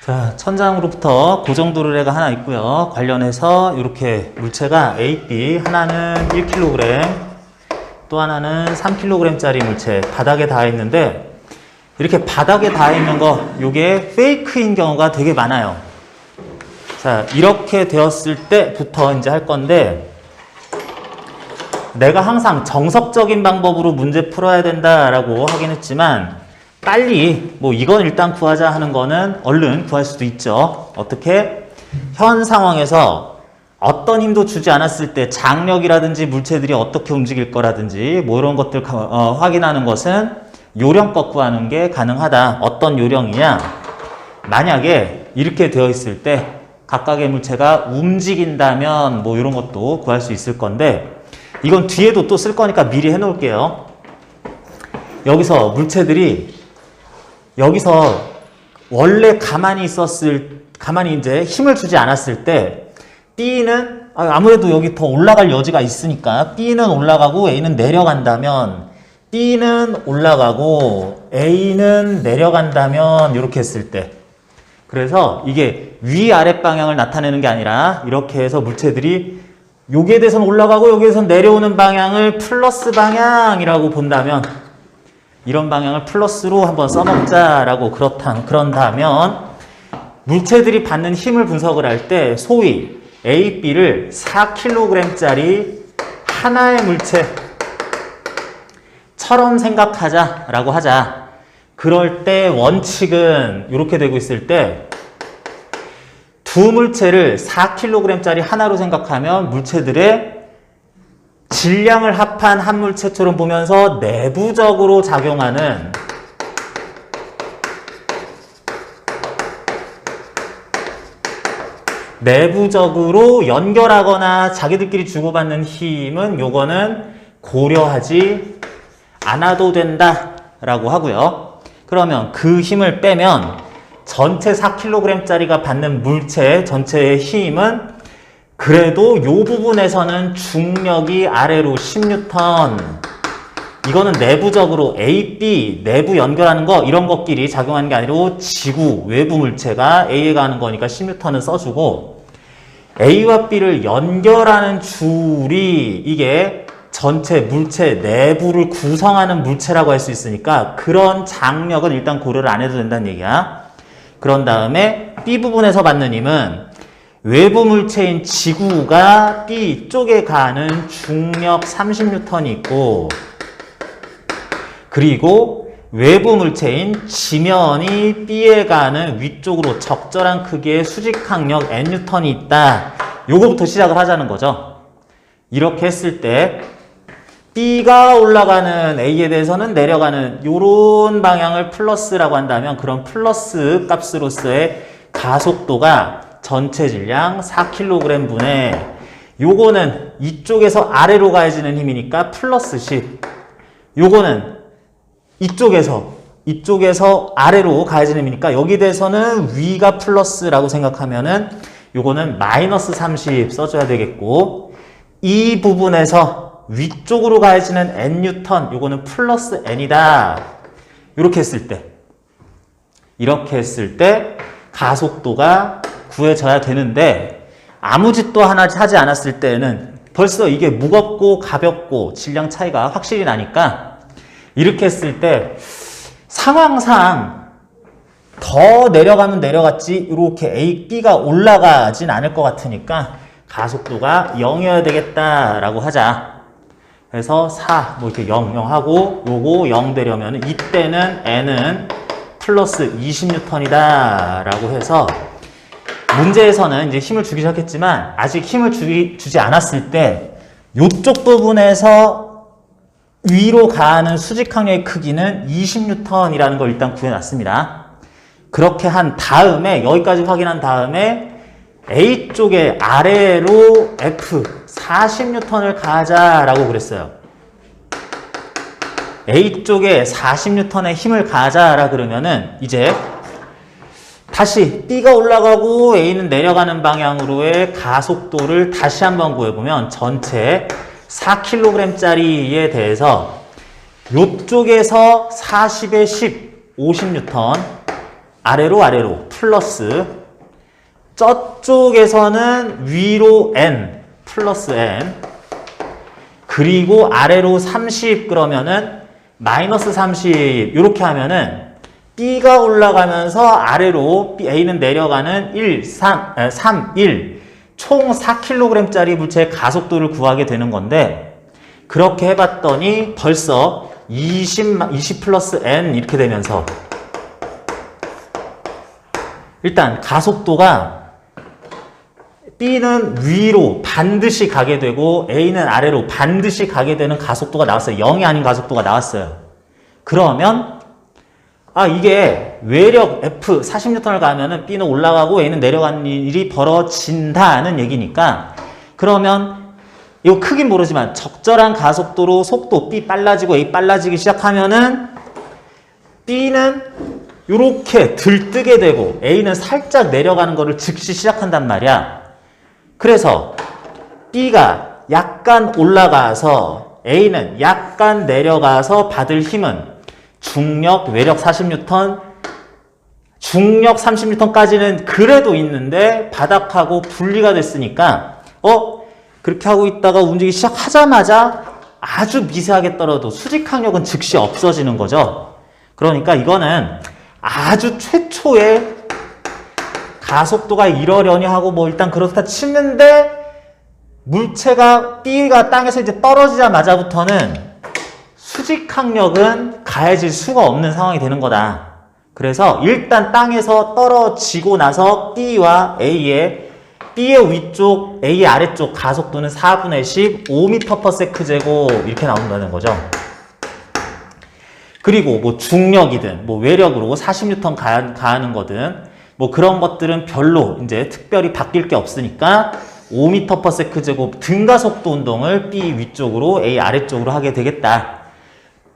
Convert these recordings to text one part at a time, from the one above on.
자, 천장으로부터 고정도르래가 하나 있고요. 관련해서 이렇게 물체가 A, B, 하나는 1kg, 또 하나는 3kg짜리 물체 바닥에 닿아 있는데, 이렇게 바닥에 닿아 있는 거, 요게 페이크인 경우가 되게 많아요. 자, 이렇게 되었을 때부터 이제 할 건데, 내가 항상 정석적인 방법으로 문제 풀어야 된다라고 하긴 했지만, 빨리 뭐 이건 일단 구하자 하는 거는 얼른 구할 수도 있죠. 어떻게? 현 상황에서 어떤 힘도 주지 않았을 때 장력이라든지 물체들이 어떻게 움직일 거라든지 뭐 이런 것들 확인하는 것은 요령껏 구하는 게 가능하다. 어떤 요령이냐? 만약에 이렇게 되어 있을 때 각각의 물체가 움직인다면 뭐 이런 것도 구할 수 있을 건데, 이건 뒤에도 또 쓸 거니까 미리 해 놓을게요. 여기서 물체들이 여기서 원래 가만히 이제 힘을 주지 않았을 때 B는 아무래도 여기 더 올라갈 여지가 있으니까 B는 올라가고 A는 내려간다면, B는 올라가고 A는 내려간다면 이렇게 했을 때, 그래서 이게 위아래 방향을 나타내는 게 아니라 이렇게 해서 물체들이 여기에 대해서는 올라가고 여기에 대해서는 내려오는 방향을 플러스 방향이라고 본다면, 이런 방향을 플러스로 한번 써먹자라고 그런다면, 물체들이 받는 힘을 분석을 할 때 소위 A, B를 4kg짜리 하나의 물체처럼 생각하자라고 하자. 그럴 때 원칙은 이렇게 되고 있을 때, 두 물체를 4kg짜리 하나로 생각하면 물체들의 질량을 합한 한 물체처럼 보면서 내부적으로 작용하는 내부적으로 연결하거나 자기들끼리 주고받는 힘은 요거는 고려하지 않아도 된다라고 하고요. 그러면 그 힘을 빼면 전체 4kg짜리가 받는 물체 전체의 힘은 그래도 요 부분에서는 중력이 아래로 10N, 이거는 내부적으로 A, B, 내부 연결하는 거 이런 것끼리 작용하는 게 아니고 지구, 외부 물체가 A에 가는 거니까 10N은 써주고, A와 B를 연결하는 줄이 이게 전체 물체 내부를 구성하는 물체라고 할 수 있으니까 그런 장력은 일단 고려를 안 해도 된다는 얘기야. 그런 다음에 B 부분에서 받는 힘은 외부 물체인 지구가 B 쪽에 가는 중력 30N이 있고, 그리고 외부 물체인 지면이 B에 가는 위쪽으로 적절한 크기의 수직항력 NN이 있다. 요거부터 시작을 하자는 거죠. 이렇게 했을 때 B가 올라가는 A에 대해서는 내려가는 요런 방향을 플러스라고 한다면, 그런 플러스 값으로서의 가속도가 전체 질량 4kg 분의 요거는 이쪽에서 아래로 가해지는 힘이니까 플러스 10, 요거는 이쪽에서 아래로 가해지는 힘이니까 여기 대해서는 위가 플러스라고 생각하면은 요거는 마이너스 30 써줘야 되겠고, 이 부분에서 위쪽으로 가해지는 N뉴턴 요거는 플러스 N이다. 이렇게 했을 때 가속도가 구해져야 되는데, 아무 짓도 하나 하지 않았을 때는 벌써 이게 무겁고 가볍고 질량 차이가 확실히 나니까, 이렇게 했을 때 상황상 더 내려가면 내려갔지 이렇게 A, B가 올라가진 않을 것 같으니까 가속도가 0이어야 되겠다라고 하자. 그래서 4, 뭐 이렇게 0, 0 하고 요거 0 되려면 이때는 N은 플러스 20N이다 라고 해서, 문제에서는 이제 힘을 주기 시작했지만 아직 힘을 주지 않았을 때 요쪽 부분에서 위로 가는 수직항력의 크기는 20N이라는 걸 일단 구해놨습니다. 그렇게 한 다음에, 여기까지 확인한 다음에 A 쪽에 아래로 F 40N을 가하자라고 그랬어요. A 쪽에 40N의 힘을 가하자라 그러면은 이제 다시 B가 올라가고 A는 내려가는 방향으로의 가속도를 다시 한번 구해보면, 전체 4kg짜리에 대해서 요쪽에서 40에 10, 50N, 아래로 플러스 저쪽에서는 위로 n 플러스 n 그리고 아래로 30 그러면은 마이너스 30 이렇게 하면은 B가 올라가면서 아래로 A는 내려가는 3, 1 총 4kg짜리 물체의 가속도를 구하게 되는 건데 그렇게 해봤더니 벌써 20 플러스 n 이렇게 되면서 일단 가속도가 B는 위로 반드시 가게 되고 A는 아래로 반드시 가게 되는 가속도가 나왔어요. 0이 아닌 가속도가 나왔어요. 그러면 이게 외력 F 40N을 가면은 B는 올라가고 A는 내려가는 일이 벌어진다는 얘기니까 그러면 이거 크긴 모르지만 적절한 가속도로 속도 B 빨라지고 A 빨라지기 시작하면은 B는 이렇게 들뜨게 되고 A는 살짝 내려가는 거를 즉시 시작한단 말이야. 그래서 B가 약간 올라가서 A는 약간 내려가서 받을 힘은 중력, 외력 40N, 중력 30N까지는 그래도 있는데 바닥하고 분리가 됐으니까 그렇게 하고 있다가 움직이기 시작하자마자 아주 미세하게 떨어도 수직항력은 즉시 없어지는 거죠. 그러니까 이거는 아주 최초의 가속도가 이러려니 하고 뭐 일단 그렇다 치는데 물체가 B가 땅에서 이제 떨어지자마자부터는 수직항력은 가해질 수가 없는 상황이 되는 거다. 그래서 일단 땅에서 떨어지고 나서 B와 A의 위쪽, A의 아래쪽 가속도는 4분의 10, 5m/s 이렇게 나온다는 거죠. 그리고 뭐 중력이든 뭐 외력으로 40N 가하는 거든 뭐 그런 것들은 별로 이제 특별히 바뀔 게 없으니까 5m/s 등가속도 운동을 B 위쪽으로 A 아래쪽으로 하게 되겠다.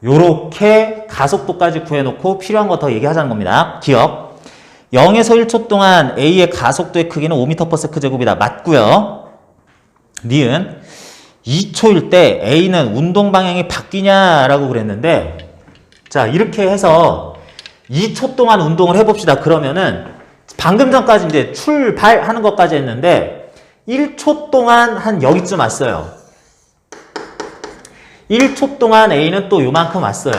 요렇게 가속도까지 구해놓고 필요한 거 더 얘기하자는 겁니다. 기억. 0에서 1초 동안 A의 가속도의 크기는 5m/s이다. 맞고요. 니은 2초일 때 A는 운동 방향이 바뀌냐라고 그랬는데 자 이렇게 해서 2초 동안 운동을 해봅시다. 그러면은 방금 전까지 이제 출발하는 것까지 했는데 1초 동안 한 여기쯤 왔어요. 1초 동안 A는 또 요만큼 왔어요.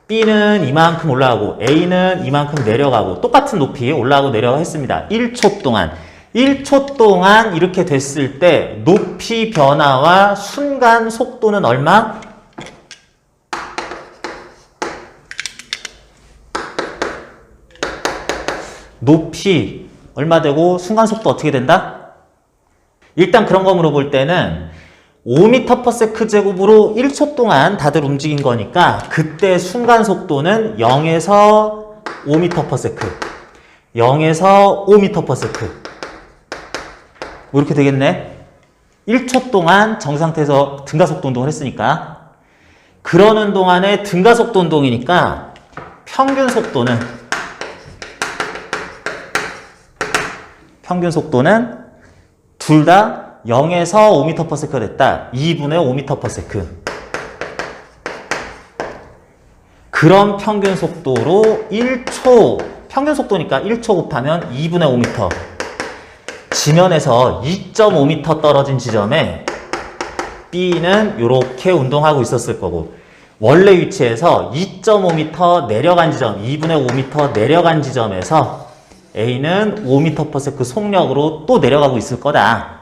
B는 이만큼 올라가고 A는 이만큼 내려가고 똑같은 높이 올라가고 내려가고 했습니다. 1초 동안. 1초 동안 이렇게 됐을 때 높이 변화와 순간 속도는 얼마? 높이 얼마 되고 순간 속도 어떻게 된다? 일단 그런 거 물어볼 때는 5m/s으로 1초 동안 다들 움직인 거니까 그때 순간 속도는 0에서 5m/s 0에서 5m/s 뭐 이렇게 되겠네. 1초 동안 정상태에서 등가속도 운동을 했으니까 그러는 동안에 등가속도 운동이니까 평균 속도는 둘 다 0에서 5m/s가 됐다. 2분의 5m/s. 그런 평균 속도로 1초, 평균 속도니까 1초 곱하면 2분의 5m. 지면에서 2.5m 떨어진 지점에 B는 이렇게 운동하고 있었을 거고 원래 위치에서 2.5m 내려간 지점, 2분의 5m 내려간 지점에서 A는 5m/s 속력으로 또 내려가고 있을 거다.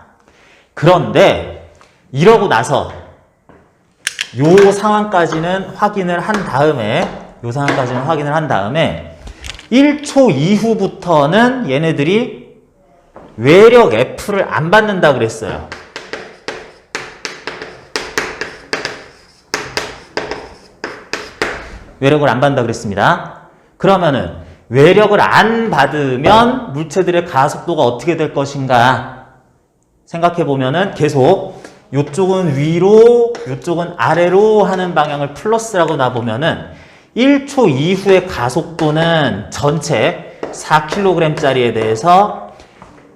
그런데 이러고 나서 요 상황까지는 확인을 한 다음에 1초 이후부터는 얘네들이 외력 F를 안 받는다 그랬어요. 외력을 안 받는다 그랬습니다. 그러면은 외력을 안 받으면 물체들의 가속도가 어떻게 될 것인가 생각해보면은 계속 이쪽은 위로, 이쪽은 아래로 하는 방향을 플러스라고 놔보면은 1초 이후의 가속도는 전체 4kg짜리에 대해서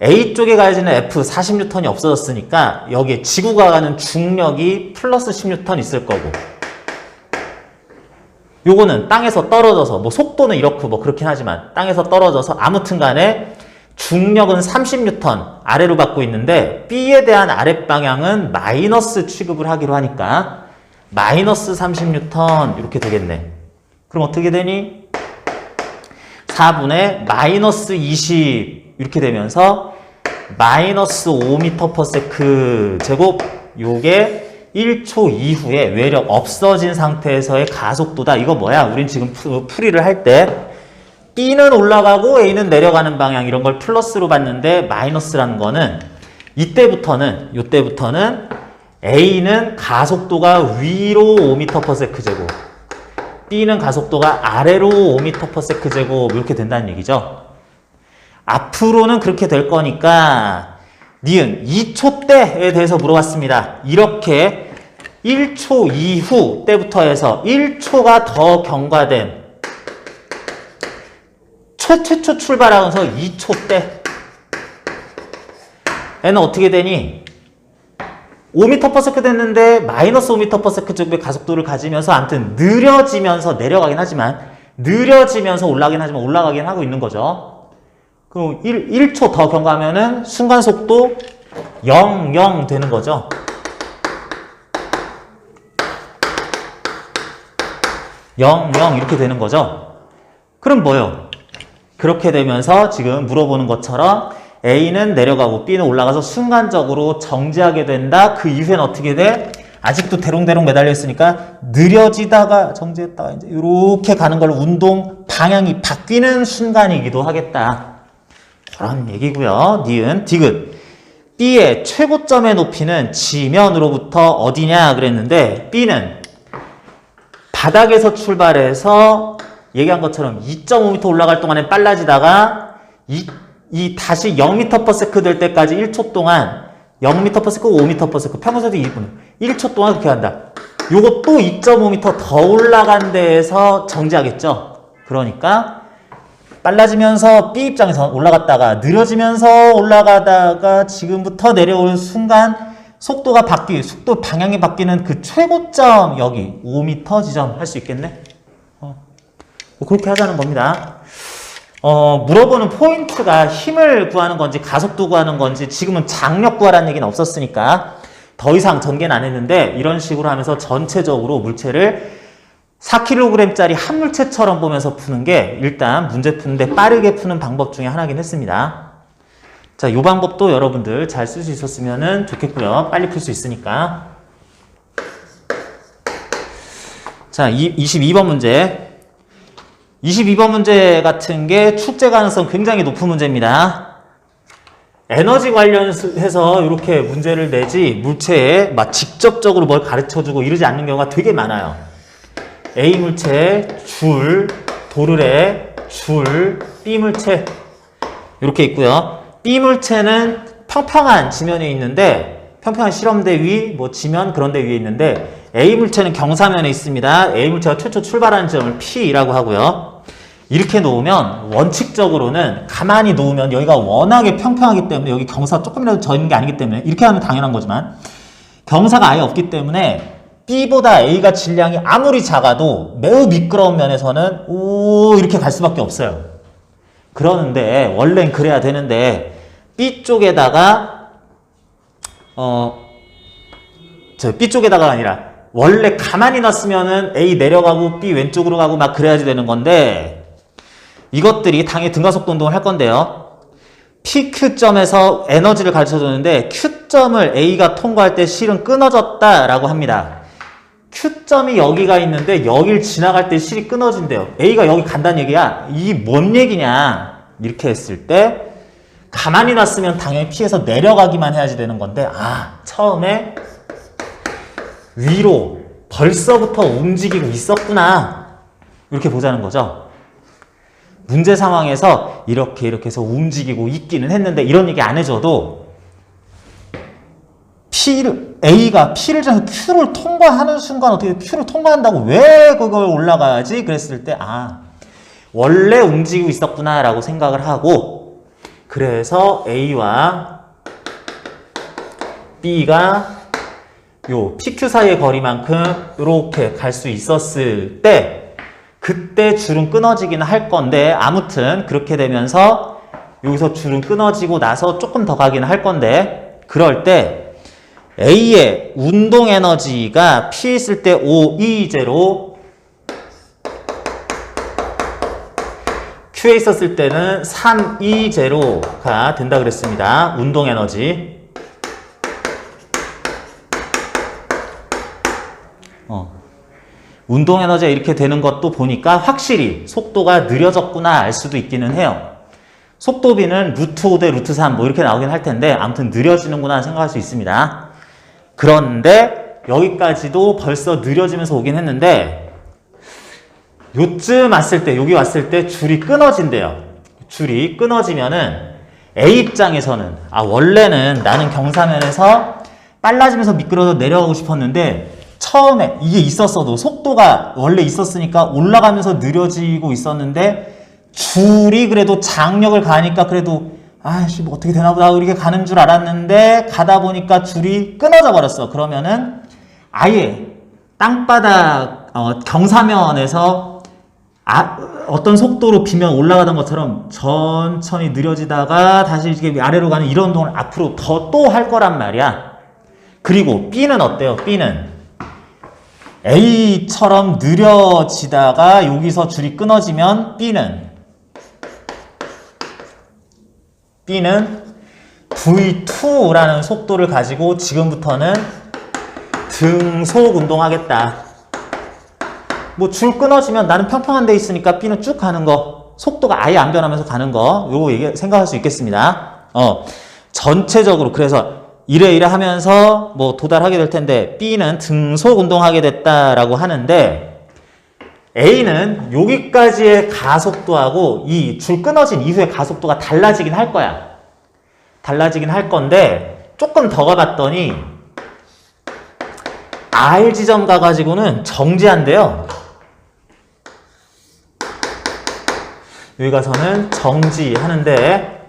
A쪽에 가해지는 F 40N이 없어졌으니까 여기에 지구가 가는 중력이 플러스 10N 있을 거고 요거는 땅에서 떨어져서 뭐 속도는 이렇고 뭐 그렇긴 하지만 땅에서 떨어져서 아무튼 간에 중력은 30N 아래로 받고 있는데 B에 대한 아랫방향은 마이너스 취급을 하기로 하니까 마이너스 30N 이렇게 되겠네. 그럼 어떻게 되니? 4분의 마이너스 20 이렇게 되면서 마이너스 5m/s 제곱 요게 1초 이후에 외력 없어진 상태에서의 가속도다. 이거 뭐야? 우린 지금 풀이를 할 때 B는 올라가고 A는 내려가는 방향 이런 걸 플러스로 봤는데 마이너스라는 거는 요때부터는 A는 가속도가 위로 5m/s 제곱 B는 가속도가 아래로 5m/s 제곱 이렇게 된다는 얘기죠. 앞으로는 그렇게 될 거니까 니은 2초 때에 대해서 물어봤습니다. 이렇게 1초 이후 때부터 해서 1초가 더 경과된 최초 출발하면서 2초 때 얘는 어떻게 되니? 5m/s 됐는데 마이너스 5m/s 정도의 가속도를 가지면서 아무튼 느려지면서 내려가긴 하지만 느려지면서 올라가긴 하고 있는 거죠. 그럼 1초 더 경과하면은 순간 속도 0 되는 거죠. 이렇게 되는 거죠. 그럼 뭐요? 그렇게 되면서 지금 물어보는 것처럼 A는 내려가고 B는 올라가서 순간적으로 정지하게 된다. 그 이후엔 어떻게 돼? 아직도 대롱대롱 매달려 있으니까 느려지다가 정지했다가 이제 이렇게 가는 걸 운동 방향이 바뀌는 순간이기도 하겠다. 그런 얘기고요. 니은, 디귿. B의 최고점의 높이는 지면으로부터 어디냐 그랬는데 B는 바닥에서 출발해서 얘기한 것처럼 2.5m 올라갈 동안에 빨라지다가 다시 0m/s 될 때까지 1초 동안 0m/s, 5m/s, 평소에도 2분 1초 동안 그렇게 한다. 요거 또 2.5m 더 올라간 데에서 정지하겠죠. 그러니까 빨라지면서 B 입장에서 올라갔다가 느려지면서 올라가다가 지금부터 내려오는 순간 속도 방향이 바뀌는 그 최고점 여기 5m 지점 할 수 있겠네? 그렇게 하자는 겁니다. 물어보는 포인트가 힘을 구하는 건지 가속도 구하는 건지 지금은 장력 구하라는 얘기는 없었으니까 더 이상 전개는 안 했는데 이런 식으로 하면서 전체적으로 물체를 4kg짜리 한 물체처럼 보면서 푸는 게 일단 문제 푸는데 빠르게 푸는 방법 중에 하나긴 했습니다. 자, 이 방법도 여러분들 잘 쓸 수 있었으면 좋겠고요. 빨리 풀 수 있으니까. 자, 22번 문제. 22번 문제 같은 게 출제 가능성 굉장히 높은 문제입니다. 에너지 관련해서 이렇게 문제를 내지 물체에 막 직접적으로 뭘 가르쳐주고 이러지 않는 경우가 되게 많아요. A 물체, 줄, 도르래, 줄, B 물체 이렇게 있고요. B 물체는 평평한 지면에 있는데 평평한 실험대 위, 뭐 지면 그런 데 위에 있는데 A 물체는 경사면에 있습니다. A 물체가 최초 출발하는 지점을 P라고 하고요. 이렇게 놓으면 원칙적으로는 가만히 놓으면 여기가 워낙에 평평하기 때문에 여기 경사가 조금이라도 져 있는 게 아니기 때문에 이렇게 하면 당연한 거지만 경사가 아예 없기 때문에 B보다 A가 질량이 아무리 작아도 매우 미끄러운 면에서는 이렇게 갈 수밖에 없어요. 그러는데 원래는 그래야 되는데 B 쪽에다가 B 쪽에다가 아니라 원래 가만히 놨으면은 A 내려가고 B 왼쪽으로 가고 막 그래야지 되는 건데 이것들이 당연히 등가속도 운동을 할 건데요. PQ점에서 에너지를 가르쳐주는데 Q점을 A가 통과할 때 실은 끊어졌다라고 합니다. Q점이 여기가 있는데 여길 지나갈 때 실이 끊어진대요. A가 여기 간다는 얘기야. 이게 뭔 얘기냐? 이렇게 했을 때 가만히 놨으면 당연히 P에서 내려가기만 해야지 되는 건데 처음에 위로 벌써부터 움직이고 있었구나. 이렇게 보자는 거죠. 문제 상황에서 이렇게 해서 움직이고 있기는 했는데 이런 얘기 안 해줘도 A가 P를 정해서 Q를 통과하는 순간 어떻게 Q를 통과한다고 왜 그걸 올라가야지? 그랬을 때 원래 움직이고 있었구나 라고 생각을 하고 그래서 A와 B가 요 PQ 사이의 거리만큼 이렇게 갈 수 있었을 때 그때 줄은 끊어지기는 할 건데 아무튼 그렇게 되면서 여기서 줄은 끊어지고 나서 조금 더 가기는 할 건데 그럴 때 A의 운동 에너지가 P 있을 때 5E0 Q에 있었을 때는 3E0가 된다 그랬습니다. 운동 에너지. 운동 에너지가 이렇게 되는 것도 보니까 확실히 속도가 느려졌구나 알 수도 있기는 해요. 속도비는 루트 5 대 루트 3 뭐 이렇게 나오긴 할 텐데 아무튼 느려지는구나 생각할 수 있습니다. 그런데 여기까지도 벌써 느려지면서 오긴 했는데 요쯤 왔을 때 여기 왔을 때 줄이 끊어진대요. 줄이 끊어지면은 A 입장에서는 원래는 나는 경사면에서 빨라지면서 미끄러져 내려가고 싶었는데 처음에 이게 있었어도 속도가 원래 있었으니까 올라가면서 느려지고 있었는데 줄이 그래도 장력을 가니까 그래도 아이씨 뭐 어떻게 되나 보다 이렇게 가는 줄 알았는데 가다 보니까 줄이 끊어져 버렸어. 그러면은 아예 땅바닥 경사면에서 어떤 속도로 비면 올라가던 것처럼 천천히 느려지다가 다시 이렇게 아래로 가는 이런 운동을 앞으로 더 또 할 거란 말이야. 그리고 B는 어때요? B는 A처럼 느려지다가 여기서 줄이 끊어지면 B는 V2라는 속도를 가지고 지금부터는 등속 운동하겠다. 뭐 줄 끊어지면 나는 평평한 데 있으니까 B는 쭉 가는 거, 속도가 아예 안 변하면서 가는 거, 요거 생각할 수 있겠습니다. 전체적으로 그래서 이래 하면서 뭐 도달하게 될 텐데 B는 등속 운동하게 됐다라고 하는데 A는 여기까지의 가속도하고 이 줄 끊어진 이후의 가속도가 달라지긴 할 거야. 달라지긴 할 건데 조금 더 가봤더니 R 지점 가가지고는 정지한대요. 여기 가서는 정지하는데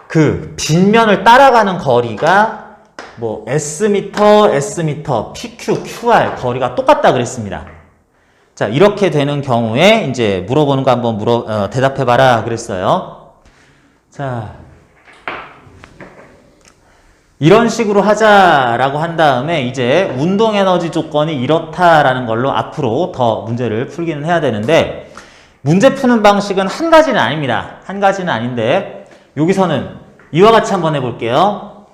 그 빗면을 따라가는 거리가 뭐 S미터, PQ, QR 거리가 똑같다 그랬습니다. 자, 이렇게 되는 경우에 이제 물어보는 거 한번 대답해봐라 그랬어요. 자, 이런 식으로 하자라고 한 다음에 이제 운동 에너지 조건이 이렇다라는 걸로 앞으로 더 문제를 풀기는 해야 되는데 문제 푸는 방식은 한 가지는 아닙니다. 한 가지는 아닌데 여기서는 이와 같이 한번 해볼게요.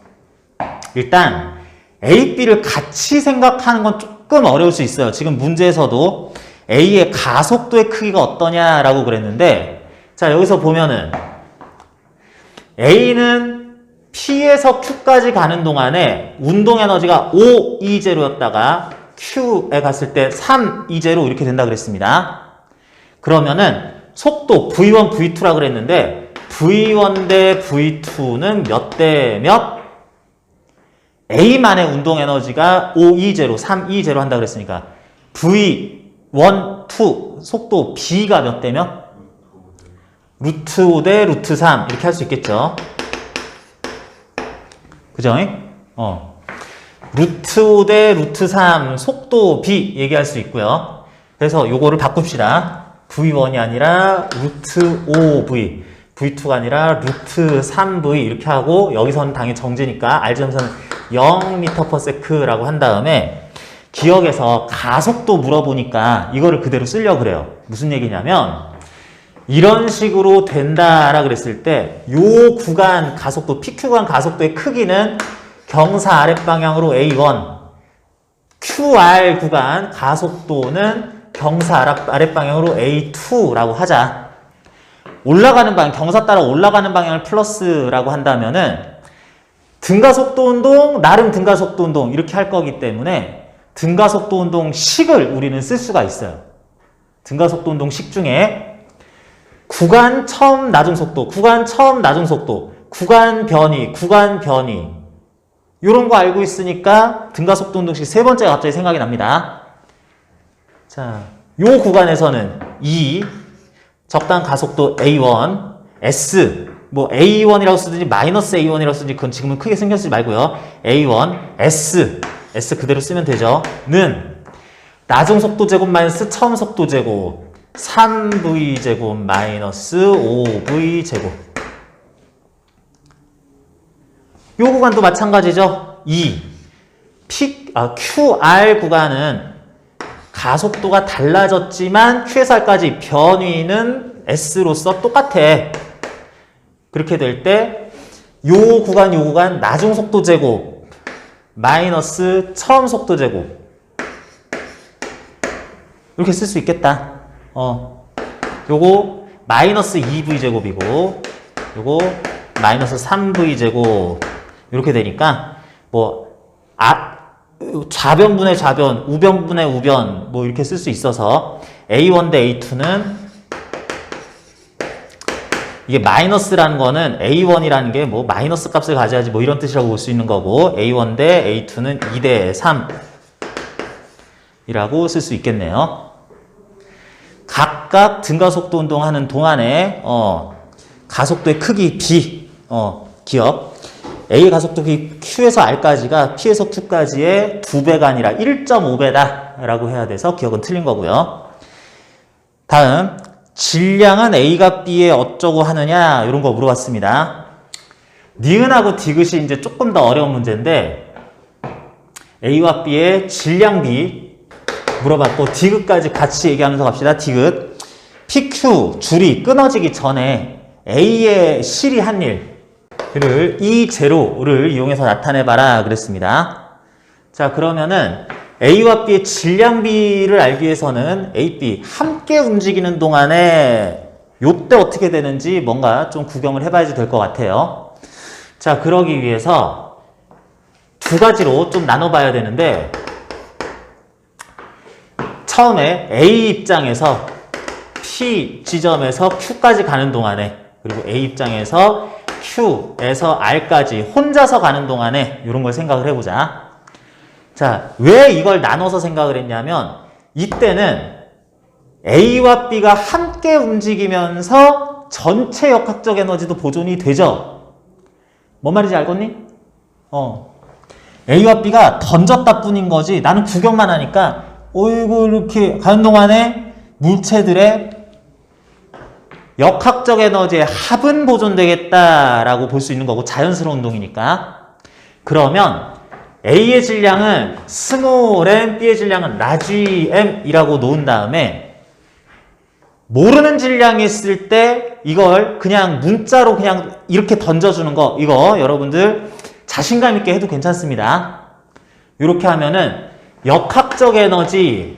일단 A, B를 같이 생각하는 건 조금 어려울 수 있어요. 지금 문제에서도 A의 가속도의 크기가 어떠냐라고 그랬는데 자 여기서 보면은 A는 P에서 Q까지 가는 동안에 운동 에너지가 5E0였다가 Q에 갔을 때 3E0 이렇게 된다 그랬습니다. 그러면은 속도 V1, V2라고 그랬는데 V1 대 V2는 몇 대 몇? A만의 운동 에너지가 5E0, 3E0 한다 그랬으니까 V1, 2 속도 B가 몇 대 몇? 루트 5 대 루트 3 이렇게 할 수 있겠죠. 그죠? 루트 5 대 루트 3 속도 B 얘기할 수 있고요. 그래서 요거를 바꿉시다. V1이 아니라 루트 5V, V2가 아니라 루트 3V 이렇게 하고 여기서는 당연히 정지니까 R점선은 0m/s라고 한 다음에 기억에서 가속도 물어보니까 이거를 그대로 쓰려고 그래요. 무슨 얘기냐면 이런 식으로 된다라 그랬을 때 요 구간 가속도, PQ 구간 가속도의 크기는 경사 아랫방향으로 A1, QR 구간 가속도는 경사 아랫방향으로 A2라고 하자. 올라가는 방향, 경사 따라 올라가는 방향을 플러스라고 한다면은 등가속도 운동, 나름 등가속도 운동 이렇게 할 거기 때문에 등가속도 운동 식을 우리는 쓸 수가 있어요. 등가속도 운동 식 중에 구간 처음 낮은 속도, 구간 처음 낮은 속도, 구간 변이 이런 거 알고 있으니까 등가속도 운동식 세 번째가 갑자기 생각이 납니다. 자, 요 구간에서는 E 적당 가속도 A1, S 뭐 A1이라고 쓰든지 마이너스 A1이라고 쓰든지 그건 지금은 크게 신경 쓰지 말고요. A1, S 그대로 쓰면 되죠. 는 낮은 속도 제곱 마이너스 처음 속도 제곱 3v제곱 마이너스 5v제곱. 요 구간도 마찬가지죠. QR 구간은 가속도가 달라졌지만 QSR까지 변위는 S로서 똑같아. 그렇게 될 때 요 구간 나중 속도 제곱 마이너스 처음 속도 제곱 이렇게 쓸 수 있겠다. 요거 마이너스 2v제곱이고 요거 마이너스 3v제곱 이렇게 되니까 좌변분의 좌변, 우변분의 우변 이렇게 쓸 수 있어서 A1 대 A2는 이게 마이너스라는 거는 A1이라는 게 마이너스 값을 가져야지 이런 뜻이라고 볼 수 있는 거고 A1 대 A2는 2 대 3이라고 쓸 수 있겠네요. 각각 등가속도 운동하는 동안에 가속도의 크기 B 기억 A의 가속도 크기 Q에서 R까지가 P에서 Q까지의 2배가 아니라 1.5배다 라고 해야 돼서 기억은 틀린 거고요. 다음 질량은 A가 B에 어쩌고 하느냐 이런 거 물어봤습니다. 니은하고 디귿이 이제 조금 더 어려운 문제인데 A와 B의 질량 B 물어봤고 디귿까지 같이 얘기하면서 갑시다. 디귿 PQ 줄이 끊어지기 전에 A의 실이 한 일을 이 제로를 이용해서 나타내봐라 그랬습니다. 자 그러면은 A와 B의 질량 B를 알기 위해서는 A, B 함께 움직이는 동안에 요때 어떻게 되는지 뭔가 좀 구경을 해봐야지 될 것 같아요. 자 그러기 위해서 두 가지로 좀 나눠봐야 되는데 처음에 A 입장에서 P 지점에서 Q까지 가는 동안에 그리고 A 입장에서 Q에서 R까지 혼자서 가는 동안에 이런 걸 생각을 해보자. 자, 왜 이걸 나눠서 생각을 했냐면 이때는 A와 B가 함께 움직이면서 전체 역학적 에너지도 보존이 되죠. 뭔 말인지 알겠니? A와 B가 던졌다 뿐인 거지 나는 구경만 하니까 어이구 이렇게 가는 동안에 물체들의 역학적 에너지의 합은 보존되겠다라고 볼 수 있는 거고 자연스러운 운동이니까. 그러면 A의 질량은 스몰 m, B의 질량은 라지 m이라고 놓은 다음에 모르는 질량이 있을 때 이걸 그냥 문자로 그냥 이렇게 던져주는 거 이거 여러분들 자신감 있게 해도 괜찮습니다. 이렇게 하면은 역학적 에너지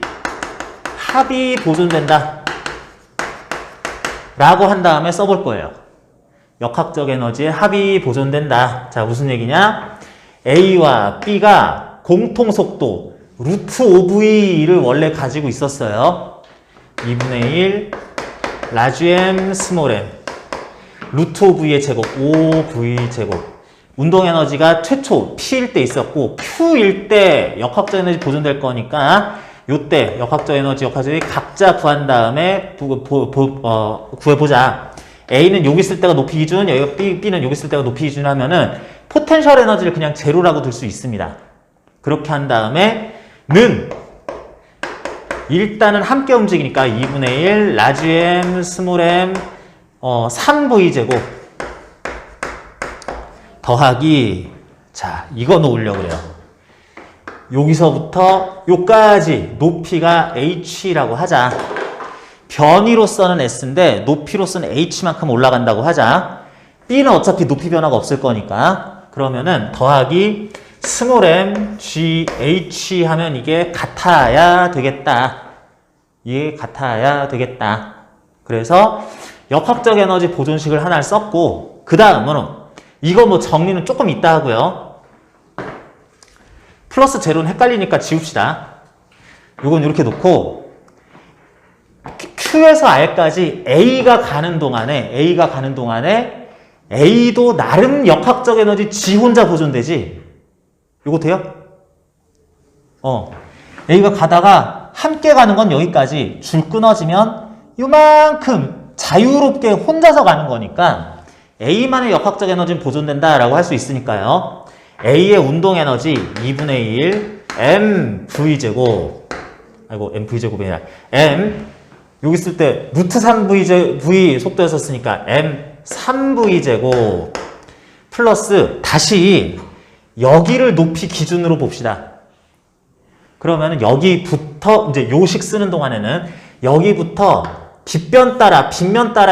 합이 보존된다 라고 한 다음에 써볼 거예요. 역학적 에너지의 합이 보존된다. 자 무슨 얘기냐? A와 B가 공통속도 루트 5V를 원래 가지고 있었어요. 2분의 1 라지 m 스몰 m 루트 5V의 제곱 5V 제곱 운동 에너지가 최초 P일 때 있었고 Q일 때 역학적 에너지 보존될 거니까 요때 역학적 에너지 각자 구한 다음에 구해보자. A는 여기 있을 때가 높이 기준, B는 여기 있을 때가 높이 기준 하면은 포텐셜 에너지를 그냥 제로라고 둘 수 있습니다. 그렇게 한 다음에 는 일단은 함께 움직이니까 2분의 1 라지 m 스몰 m 3v 제곱 더하기 자 이거 놓으려고 그래요. 여기서부터 요까지 높이가 h라고 하자. 변위로서는 s인데 높이로서는 h만큼 올라간다고 하자. b는 어차피 높이 변화가 없을 거니까 그러면은 더하기 스몰 m gh 하면 이게 같아야 되겠다. 이게 같아야 되겠다. 그래서 역학적 에너지 보존식을 하나를 썼고 그 다음으로 이거 정리는 조금 있다 하고요. 플러스 제로는 헷갈리니까 지웁시다. 요건 이렇게 놓고 Q에서 R까지 A가 가는 동안에 A도 나름 역학적 에너지 지 혼자 보존되지? 요거 돼요? A가 가다가 함께 가는 건 여기까지 줄 끊어지면 요만큼 자유롭게 혼자서 가는 거니까 A만의 역학적 에너지는 보존된다라고 할 수 있으니까요. A의 운동 에너지 2분의 1 mv제곱 MV제곱이 아니라 M 여기 쓸 때 루트 3v 속도였었으니까 m 3v 제곱 플러스 다시 여기를 높이 기준으로 봅시다. 그러면 여기부터 이제 요식 쓰는 동안에는 여기부터 빗면 따라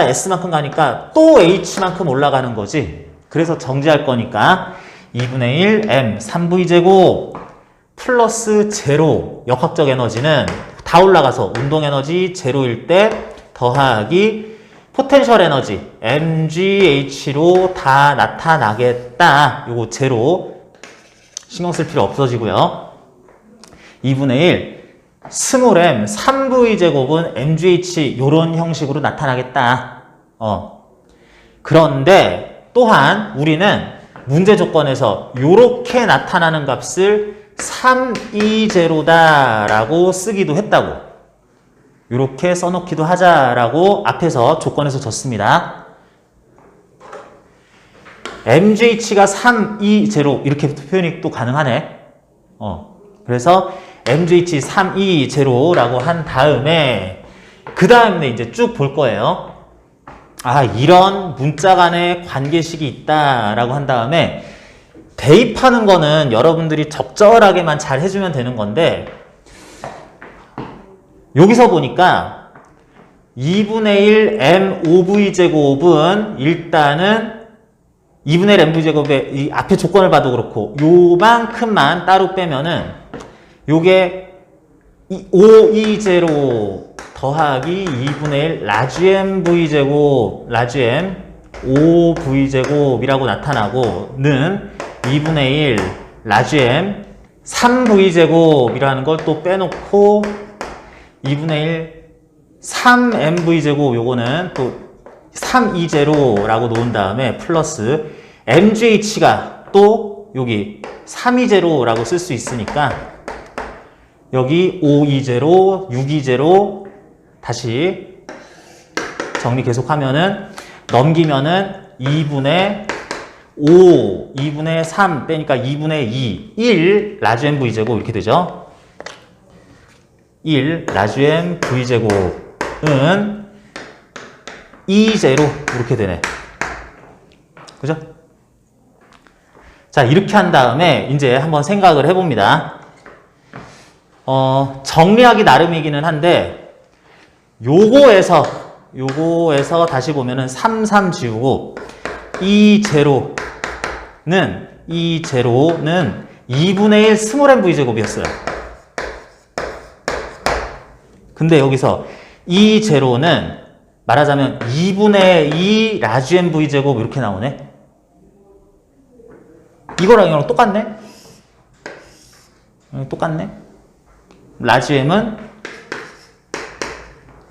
s만큼 가니까 또 h만큼 올라가는 거지. 그래서 정지할 거니까 2분의 1 m 3v 제곱 플러스 제로, 역학적 에너지는 다 올라가서 운동 에너지 제로일 때 더하기 포텐셜 에너지 mgh로 다 나타나겠다. 요거 제로 신경 쓸 필요 없어지고요. 2분의 1 스몰 m 3v 제곱은 mgh 요런 형식으로 나타나겠다. 그런데 또한 우리는 문제 조건에서 요렇게 나타나는 값을 320다 라고 쓰기도 했다고. 요렇게 써놓기도 하자라고 앞에서 조건에서 줬습니다. mgh가 320 이렇게 표현이 또 가능하네. 그래서 mgh 320라고 한 다음에 그 다음에 이제 쭉 볼 거예요. 아, 이런 문자 간의 관계식이 있다라고 한 다음에 대입하는 거는 여러분들이 적절하게만 잘 해주면 되는 건데 여기서 보니까 2분의 1 m 5v 제곱은 일단은 2분의 1 mv 제곱의 이 앞에 조건을 봐도 그렇고 요만큼만 따로 빼면은 요게 520 더하기 2분의 1 라지 mv 제곱 라지 m 5v 제곱이라고 나타나고는 2분의 1 라지 m 3v 제곱이라는 걸 또 빼놓고 2분의 1 3mv 제곱 요거는 또 320라고 놓은 다음에 플러스 mgh가 또 여기 320라고 쓸 수 있으니까 여기 520, 620 다시 정리 계속하면은 넘기면은 2분의 5, 2분의 3 빼니까 2분의 2, 1 라지 m v 제곱 이렇게 되죠. 1 라지 m v 제곱은 2제로 이렇게 되네. 그죠? 자, 이렇게 한 다음에 이제 한번 생각을 해봅니다. 정리하기 나름이기는 한데 요거에서 다시 보면은 3, 3 지우고 2제로는 2분의 1 스몰 m v 제곱이었어요. 근데 여기서 2제로는 말하자면 2분의 2 라지 m v 제곱 이렇게 나오네. 이거랑 똑같네. 똑같네. 라지 m은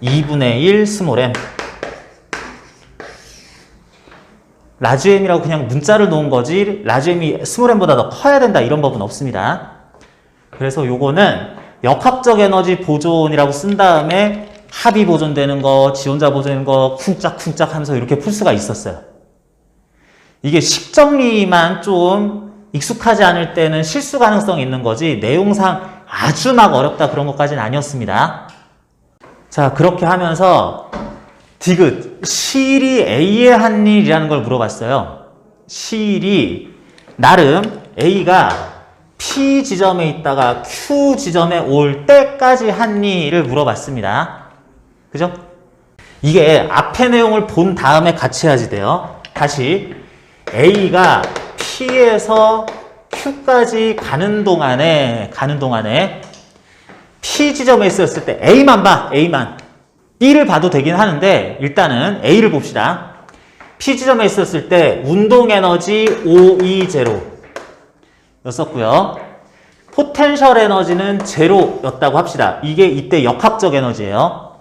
2분의 1 스몰 m. 라지 m이라고 그냥 문자를 놓은 거지 라지 m이 스몰 m보다 더 커야 된다 이런 법은 없습니다. 그래서 요거는 역학적 에너지 보존이라고 쓴 다음에 합이 보존되는 거, 지원자 보존되는 거 쿵짝쿵짝 하면서 이렇게 풀 수가 있었어요. 이게 식정리만 좀 익숙하지 않을 때는 실수 가능성이 있는 거지 내용상 아주 막 어렵다 그런 것까지는 아니었습니다. 자, 그렇게 하면서 디귿, 실이 A의 한 일이라는 걸 물어봤어요. 실이 나름 A가 P 지점에 있다가 Q 지점에 올 때까지 한 일을 물어봤습니다. 그죠? 이게 앞의 내용을 본 다음에 같이 해야지 돼요. 다시 A가 P에서 Q까지 가는 동안에 P 지점에 있었을 때 A만 봐. A만. B를 봐도 되긴 하는데 일단은 A를 봅시다. P 지점에 있었을 때 운동 에너지 520 였었고요. 포텐셜 에너지는 제로였다고 합시다. 이게 이때 역학적 에너지예요.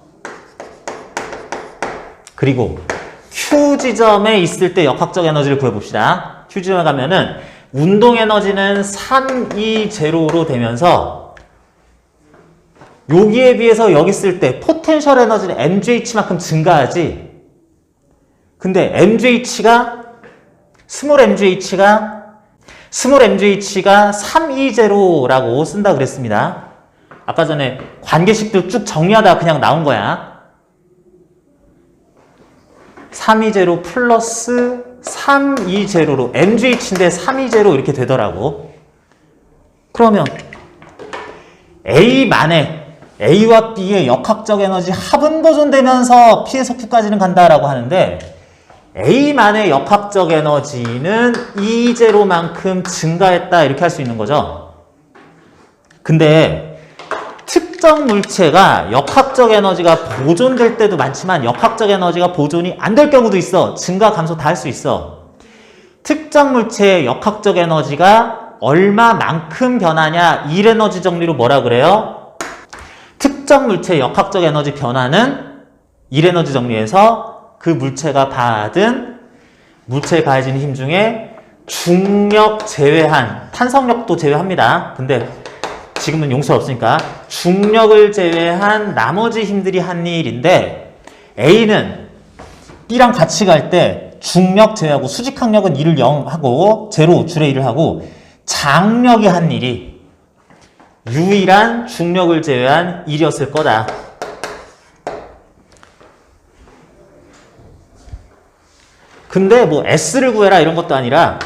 그리고 Q 지점에 있을 때 역학적 에너지를 구해봅시다. Q 지점에 가면은 운동 에너지는 320로 되면서 여기에 비해서 여기 쓸 때 포텐셜 에너지는 mgh만큼 증가하지. 근데 스몰 mgh가 320라고 쓴다 그랬습니다. 아까 전에 관계식들 쭉 정리하다가 그냥 나온 거야. 320 플러스 320로 MGH인데 320 이렇게 되더라고. 그러면 A만에 A와 B의 역학적 에너지 합은 보존되면서 P에서 Q까지는 간다라고 하는데 A만의 역학적 에너지는 E0만큼 증가했다 이렇게 할 수 있는 거죠. 근데 특정 물체가 역학적 에너지가 보존될 때도 많지만 역학적 에너지가 보존이 안 될 경우도 있어. 증가 감소 다 할 수 있어. 특정 물체의 역학적 에너지가 얼마만큼 변하냐 1에너지 정리로 뭐라 그래요? 특정 물체의 역학적 에너지 변화는 1에너지 정리에서 그 물체가 받은 물체에 가해진 힘 중에 중력 제외한 탄성력도 제외합니다. 근데 지금은 용서 없으니까 중력을 제외한 나머지 힘들이 한 일인데 A는 B랑 같이 갈 때 중력 제외하고 수직항력은 1을 0 하고 0 줄에 1을 하고 장력이 한 일이 유일한 중력을 제외한 일이었을 거다. 근데 뭐 S를 구해라 이런 것도 아니라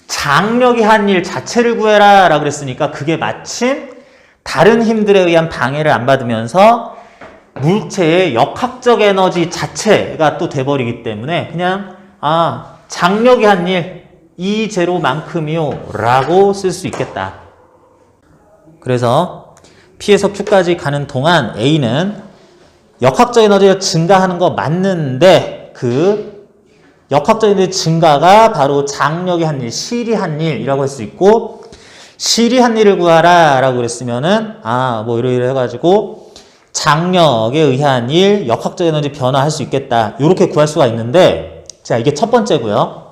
장력이 한 일 자체를 구해라 라고 그랬으니까 그게 마침 다른 힘들에 의한 방해를 안 받으면서 물체의 역학적 에너지 자체가 또 돼버리기 때문에 그냥 장력이 한 일 E0만큼이요 라고 쓸 수 있겠다. 그래서 P에서 Q까지 가는 동안 A는 역학적 에너지가 증가하는 거 맞는데 그 역학적 에너지 증가가 바로 장력이 한 일, 실이 한 일이라고 할 수 있고 실이 한 일을 구하라 라고 그랬으면은 뭐 이러이러 해가지고 장력에 의한 일, 역학적 에너지 변화할 수 있겠다. 이렇게 구할 수가 있는데 자 이게 첫 번째고요.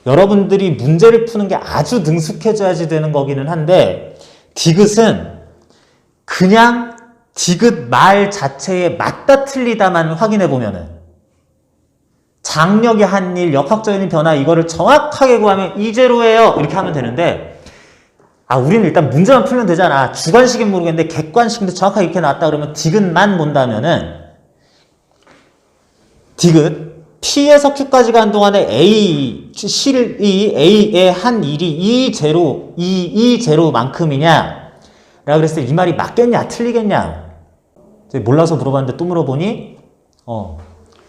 여러분들이 문제를 푸는 게 아주 능숙해져야지 되는 거기는 한데 디귿은 그냥 디귿 말 자체에 맞다 틀리다만 확인해 보면은 장력이 한 일, 역학적인 변화 이거를 정확하게 구하면 E0예요 이렇게 하면 되는데 우리는 일단 문제만 풀면 되잖아. 주관식은 모르겠는데 객관식인데 정확하게 이렇게 나왔다 그러면 디귿만 본다면은 디귿 P에서 Q까지 간 동안에 실이 A의 한 일이 E0만큼이냐 라고 그랬을 때 이 말이 맞겠냐 틀리겠냐 몰라서 물어봤는데 또 물어보니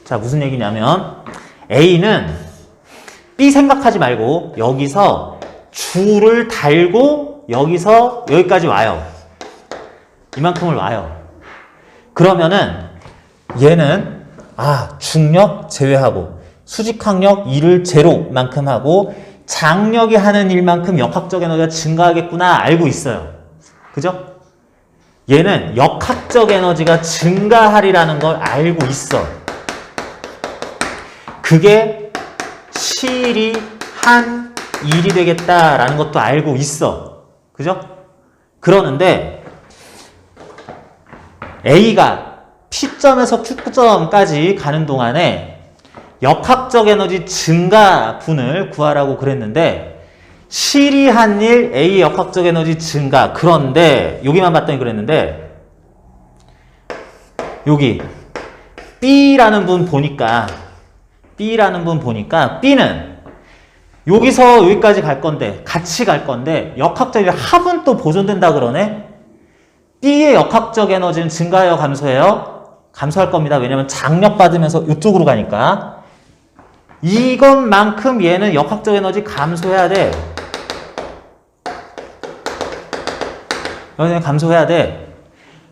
자 무슨 얘기냐면 A는 B 생각하지 말고 여기서 줄을 달고 여기서 여기까지 와요. 이만큼을 와요. 그러면은 얘는 중력 제외하고 수직항력 1을 0만큼 하고 장력이 하는 일만큼 역학적 에너지가 증가하겠구나 알고 있어요. 그죠? 얘는 역학적 에너지가 증가하리라는 걸 알고 있어. 그게 실이 한 일이 되겠다라는 것도 알고 있어. 그죠? 그러는데 A가 P점에서 Q점까지 가는 동안에 역학적 에너지 증가분을 구하라고 그랬는데 실이 한 일 A 역학적 에너지 증가 그런데 여기만 봤더니 그랬는데 여기 B라는 분 보니까 B는 여기서 여기까지 갈 건데 같이 갈 건데 역학적 합은 또 보존된다 그러네. B의 역학적 에너지는 증가해요 감소해요? 감소할 겁니다. 왜냐면 장력 받으면서 이쪽으로 가니까 이것만큼 얘는 역학적 에너지 감소해야 돼. 여기는 감소해야 돼.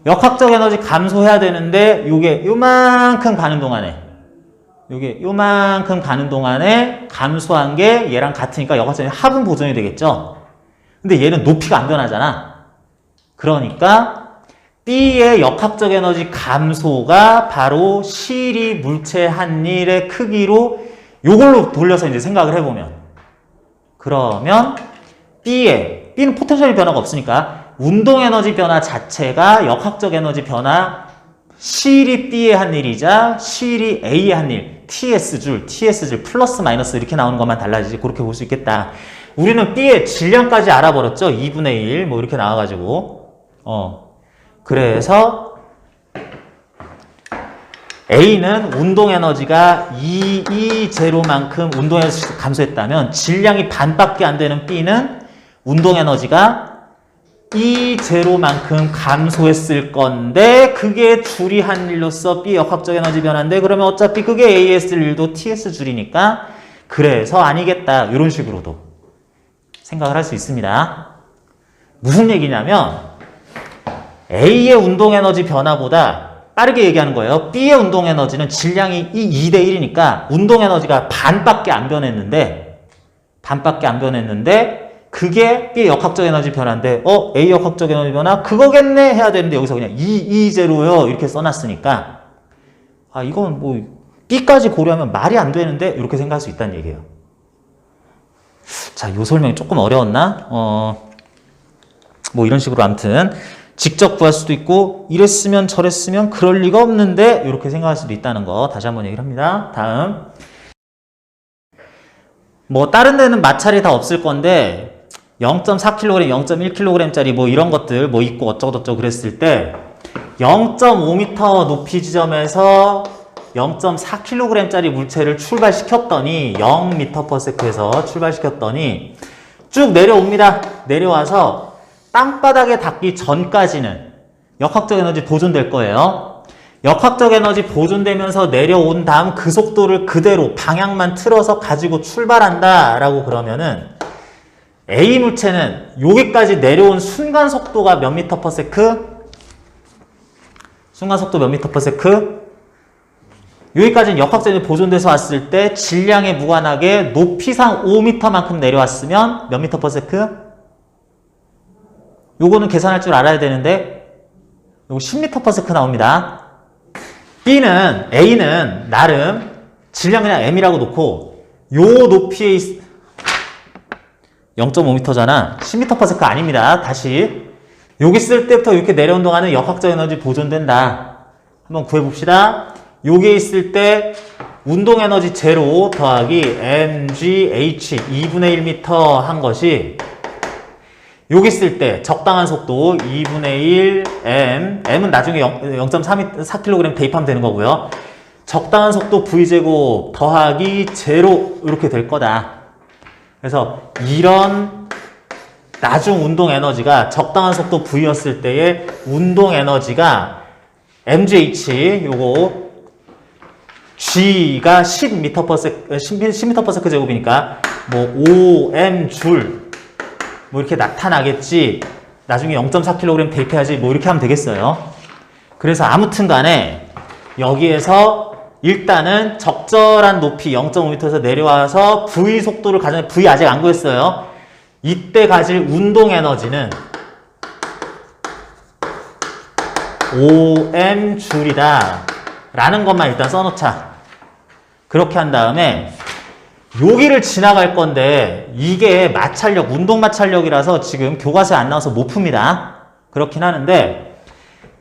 역학적 에너지 감소해야 되는데 요게 요만큼 가는 동안에 감소한 게 얘랑 같으니까 역학적 에너지 합은 보존이 되겠죠. 근데 얘는 높이가 안 변하잖아. 그러니까 B의 역학적 에너지 감소가 바로 실이 물체 한 일의 크기로 요걸로 돌려서 이제 생각을 해보면 그러면 B는 포텐셜 변화가 없으니까 운동 에너지 변화 자체가 역학적 에너지 변화 실이 B의 한 일이자 실이 A의 한 일 TS줄 플러스 마이너스 이렇게 나오는 것만 달라지지 그렇게 볼 수 있겠다. 우리는 B의 질량까지 알아버렸죠. 2분의 1 뭐 이렇게 나와가지고 그래서 A는 운동 에너지가 E0만큼 운동 에너지가 감소했다면 질량이 반밖에 안 되는 B는 운동 에너지가 E0만큼 감소했을 건데 그게 줄이 한 일로서 B 역학적 에너지 변화인데 그러면 어차피 그게 AS일 일도 TS 줄이니까 그래서 아니겠다. 이런 식으로도 생각을 할 수 있습니다. 무슨 얘기냐면 A의 운동 에너지 변화보다 빠르게 얘기하는 거예요. B의 운동 에너지는 질량이 2대 1이니까 운동 에너지가 반밖에 안 변했는데 그게 B의 역학적 에너지 변화인데 A 역학적 에너지 변화 그거겠네 해야 되는데 여기서 그냥 E0요 이렇게 써놨으니까 이건 뭐 B까지 고려하면 말이 안 되는데 이렇게 생각할 수 있다는 얘기예요. 자, 요 설명이 조금 어려웠나? 뭐 이런 식으로 아무튼 직접 구할 수도 있고 이랬으면 저랬으면 그럴 리가 없는데 이렇게 생각할 수도 있다는 거 다시 한번 얘기를 합니다. 다음 뭐 다른 데는 마찰이 다 없을 건데 0.4kg, 0.1kg짜리 뭐 이런 것들 뭐 있고 어쩌고저쩌고 그랬을 때 0.5m 높이 지점에서 0.4kg짜리 물체를 출발시켰더니 0m/s에서 출발시켰더니 쭉 내려옵니다. 내려와서 땅바닥에 닿기 전까지는 역학적 에너지 보존될 거예요. 역학적 에너지 보존되면서 내려온 다음 그 속도를 그대로 방향만 틀어서 가지고 출발한다 라고 그러면은 A 물체는 여기까지 내려온 순간 속도가 몇 m/s? 순간 속도 몇 m/s? 여기까지는 역학적 에너지 보존돼서 왔을 때 질량에 무관하게 높이상 5m만큼 내려왔으면 몇 m/s? 요거는 계산할 줄 알아야 되는데 요거 10m/s 나옵니다. A는 나름 질량 그냥 M이라고 놓고 요 높이에 0.5m잖아. 10m/s가 아닙니다. 다시 여기 쓸 때부터 이렇게 내려온 동안은 역학적 에너지 보존된다. 한번 구해봅시다. 여기에 있을 때 운동 에너지 제로 더하기 mgh 2분의 1m 한 것이 여기 쓸 때 적당한 속도 2분의 1 m은 나중에 0.4kg 대입하면 되는 거고요. 적당한 속도 v제곱 더하기 제로 이렇게 될 거다. 그래서 이런 나중 운동 에너지가 적당한 속도 v였을 때의 운동 에너지가 mgh 요거 g가 10m/s 제곱이니까 뭐 5m 줄 뭐 이렇게 나타나겠지. 나중에 0.4kg 대입해야지 뭐 이렇게 하면 되겠어요. 그래서 아무튼 간에 여기에서 일단은 적절한 높이 0.5m에서 내려와서 V 속도를 가정, V 아직 안 구했어요. 이때 가질 운동 에너지는 5m 줄이다 라는 것만 일단 써놓자. 그렇게 한 다음에 여기를 지나갈 건데 이게 마찰력, 운동 마찰력이라서 지금 교과서에 안 나와서 못 풉니다. 그렇긴 하는데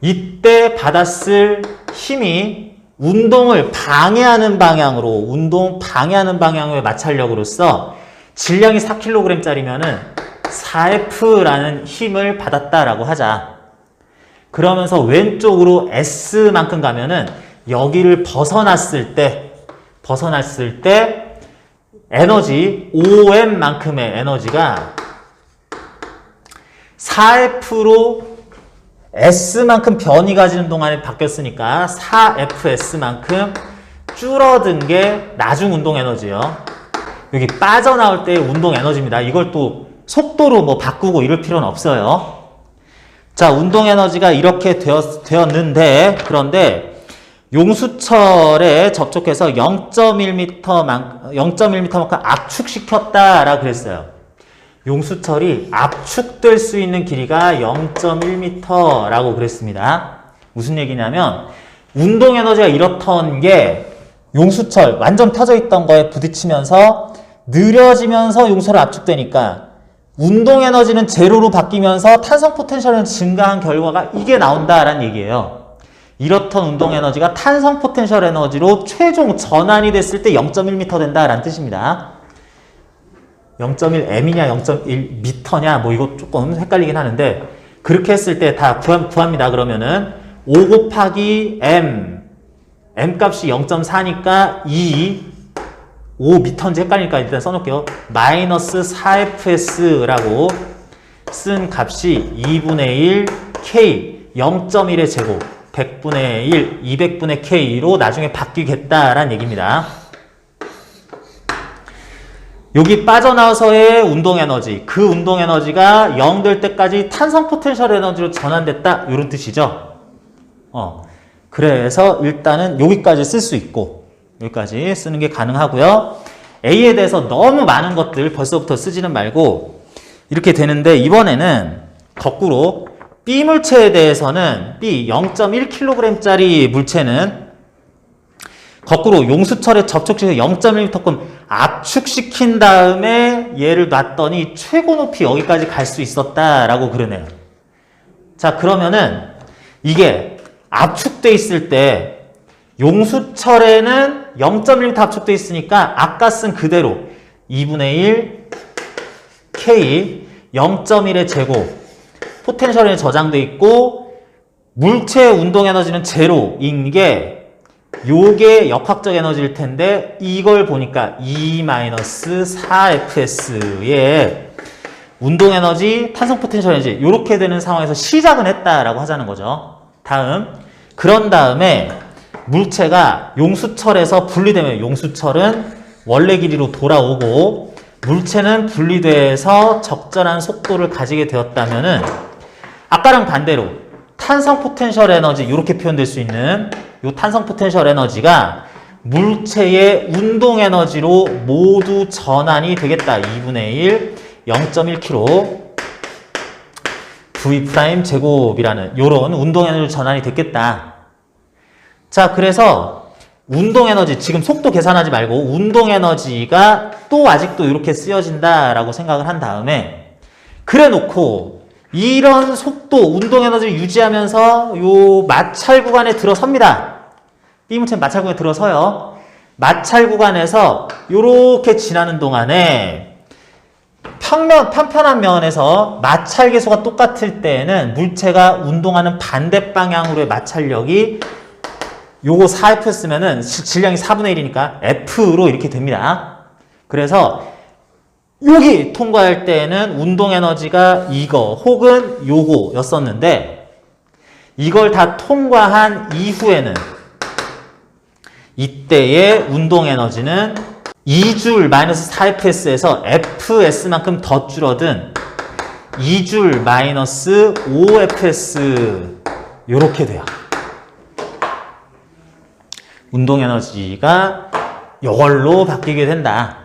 이때 받았을 힘이 운동을 방해하는 방향으로의 마찰력으로서 질량이 4kg짜리면은 4F라는 힘을 받았다라고 하자. 그러면서 왼쪽으로 S만큼 가면은 여기를 벗어났을 때 에너지 5m만큼의 에너지가 4F로 S만큼 변이 가지는 동안에 바뀌었으니까 4FS만큼 줄어든 게 나중 운동 에너지요. 여기 빠져나올 때의 운동 에너지입니다. 이걸 또 속도로 뭐 바꾸고 이럴 필요는 없어요. 자, 운동 에너지가 이렇게 되었는데 그런데 용수철에 접촉해서 0.1m만큼 압축시켰다라 그랬어요. 용수철이 압축될 수 있는 길이가 0.1m라고 그랬습니다. 무슨 얘기냐면 운동 에너지가 이렇던 게 용수철 완전 펴져 있던 거에 부딪히면서 느려지면서 용수철이 압축되니까 운동 에너지는 제로로 바뀌면서 탄성 포텐셜은 증가한 결과가 이게 나온다라는 얘기예요. 이렇던 운동 에너지가 탄성 포텐셜 에너지로 최종 전환이 됐을 때 0.1m 된다라는 뜻입니다. 0.1m이냐 0.1m냐 뭐 이거 조금 헷갈리긴 하는데 그렇게 했을 때 다 구합니다. 그러면은 5 곱하기 M값이 0.4니까 5m인지 헷갈리니까 일단 써놓을게요. 마이너스 4fs라고 쓴 값이 2분의 1 k 0.1의 제곱 100분의 1 200분의 k로 나중에 바뀌겠다라는 얘기입니다. 여기 빠져나와서의 운동에너지, 그 운동에너지가 0 될 때까지 탄성 포텐셜 에너지로 전환됐다 이런 뜻이죠. 그래서 일단은 여기까지 쓸 수 있고 여기까지 쓰는 게 가능하고요. A에 대해서 너무 많은 것들 벌써부터 쓰지는 말고 이렇게 되는데, 이번에는 거꾸로 B 물체에 대해서는 B 0.1kg짜리 물체는 거꾸로 용수철에 접촉시켜서 0.1m급 압축시킨 다음에 얘를 놨더니 최고 높이 여기까지 갈 수 있었다라고 그러네요. 자, 그러면은 이게 압축돼 있을 때 용수철에는 0.1m 압축돼 있으니까 아까 쓴 그대로 2분의 1 K 0.1의 제곱 포텐셜에 저장돼 있고 물체의 운동 에너지는 제로인 게 요게 역학적 에너지일 텐데 이걸 보니까 E-4fs의 운동 에너지, 탄성 포텐셜 에너지 이렇게 되는 상황에서 시작은 했다라고 하자는 거죠. 그런 다음에 물체가 용수철에서 분리되면 용수철은 원래 길이로 돌아오고 물체는 분리돼서 적절한 속도를 가지게 되었다면은 아까랑 반대로 탄성 포텐셜 에너지 이렇게 표현될 수 있는 이 탄성 포텐셜 에너지가 물체의 운동 에너지로 모두 전환이 되겠다. 2분의 1 0.1kg V' 제곱이라는 이런 운동 에너지로 전환이 됐겠다. 자, 그래서 운동 에너지, 지금 속도 계산하지 말고 운동 에너지가 또 아직도 이렇게 쓰여진다라고 생각을 한 다음에, 그래 놓고 이런 속도, 운동 에너지를 유지하면서 요 마찰 구간에 들어섭니다. B 물체는 마찰 구간에 들어서요. 마찰 구간에서 요렇게 지나는 동안에 편편한 면에서 마찰 계수가 똑같을 때에는 물체가 운동하는 반대 방향으로의 마찰력이 요거 4F 쓰면은 질량이 4분의 1이니까 F로 이렇게 됩니다. 그래서 여기 통과할 때에는 운동 에너지가 이거 혹은 요거였었는데 이걸 다 통과한 이후에는 이때의 운동 에너지는 2줄 마이너스 4fs에서 fs만큼 더 줄어든 2줄 마이너스 5fs 요렇게 돼요. 운동 에너지가 이걸로 바뀌게 된다.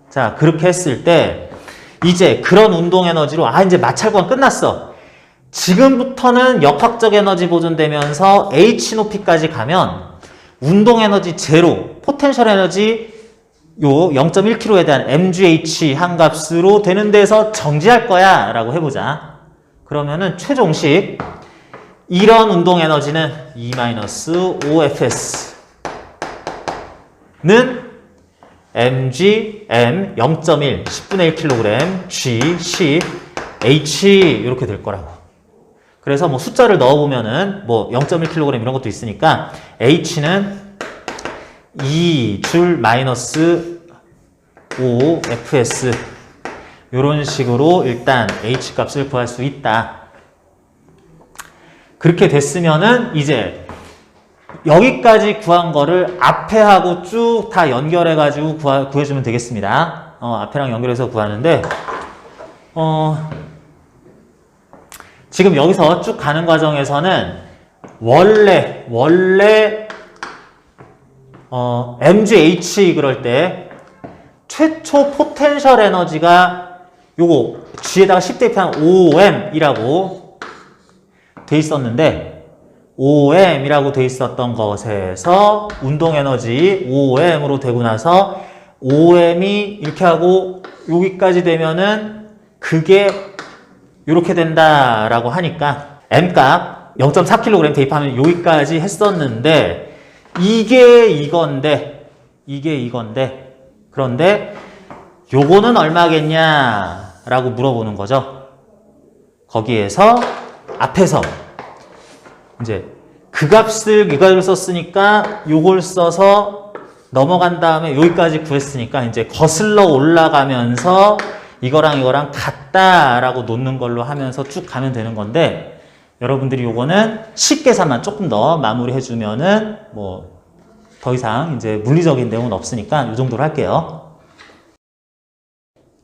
자, 그렇게 했을 때 이제 그런 운동 에너지로 이제 마찰 구간 끝났어. 지금부터는 역학적 에너지 보존되면서 h 높이까지 가면 운동 에너지 제로, 포텐셜 에너지 요 0.1kg에 대한 mgh 한 값으로 되는 데서 정지할 거야 라고 해보자. 그러면은 최종식 이런 운동 에너지는 E-5fs는 mg, m 0.1, 10분의 1kg, g, 10, h 이렇게 될 거라고. 그래서 뭐 숫자를 넣어보면은 뭐 0.1kg 이런 것도 있으니까 h는 2줄 마이너스 5fs 이런 식으로 일단 h 값을 구할 수 있다. 그렇게 됐으면은 이제 여기까지 구한 거를 앞에 하고 쭉 다 연결해가지고 구해주면 되겠습니다. 앞에랑 연결해서 구하는데 지금 여기서 쭉 가는 과정에서는 원래 mgh 그럴 때 최초 포텐셜 에너지가 요거 g에다가 10 대입한 5m이라고 돼 있었는데 5m이라고 돼 있었던 것에서 운동 에너지 5m으로 되고 나서 5m이 이렇게 하고 여기까지 되면은 그게 이렇게 된다라고 하니까 m값 0.4kg 대입하면 여기까지 했었는데 이게 이건데 그런데 요거는 얼마겠냐라고 물어보는 거죠. 거기에서 앞에서 이제 그 값을 이걸 썼으니까 요걸 써서 넘어간 다음에 여기까지 구했으니까 이제 거슬러 올라가면서 이거랑 이거랑 같다라고 놓는 걸로 하면서 쭉 가면 되는 건데 여러분들이 요거는 식계산만 조금 더 마무리해 주면은 뭐 더 이상 이제 물리적인 내용은 없으니까 요 정도로 할게요.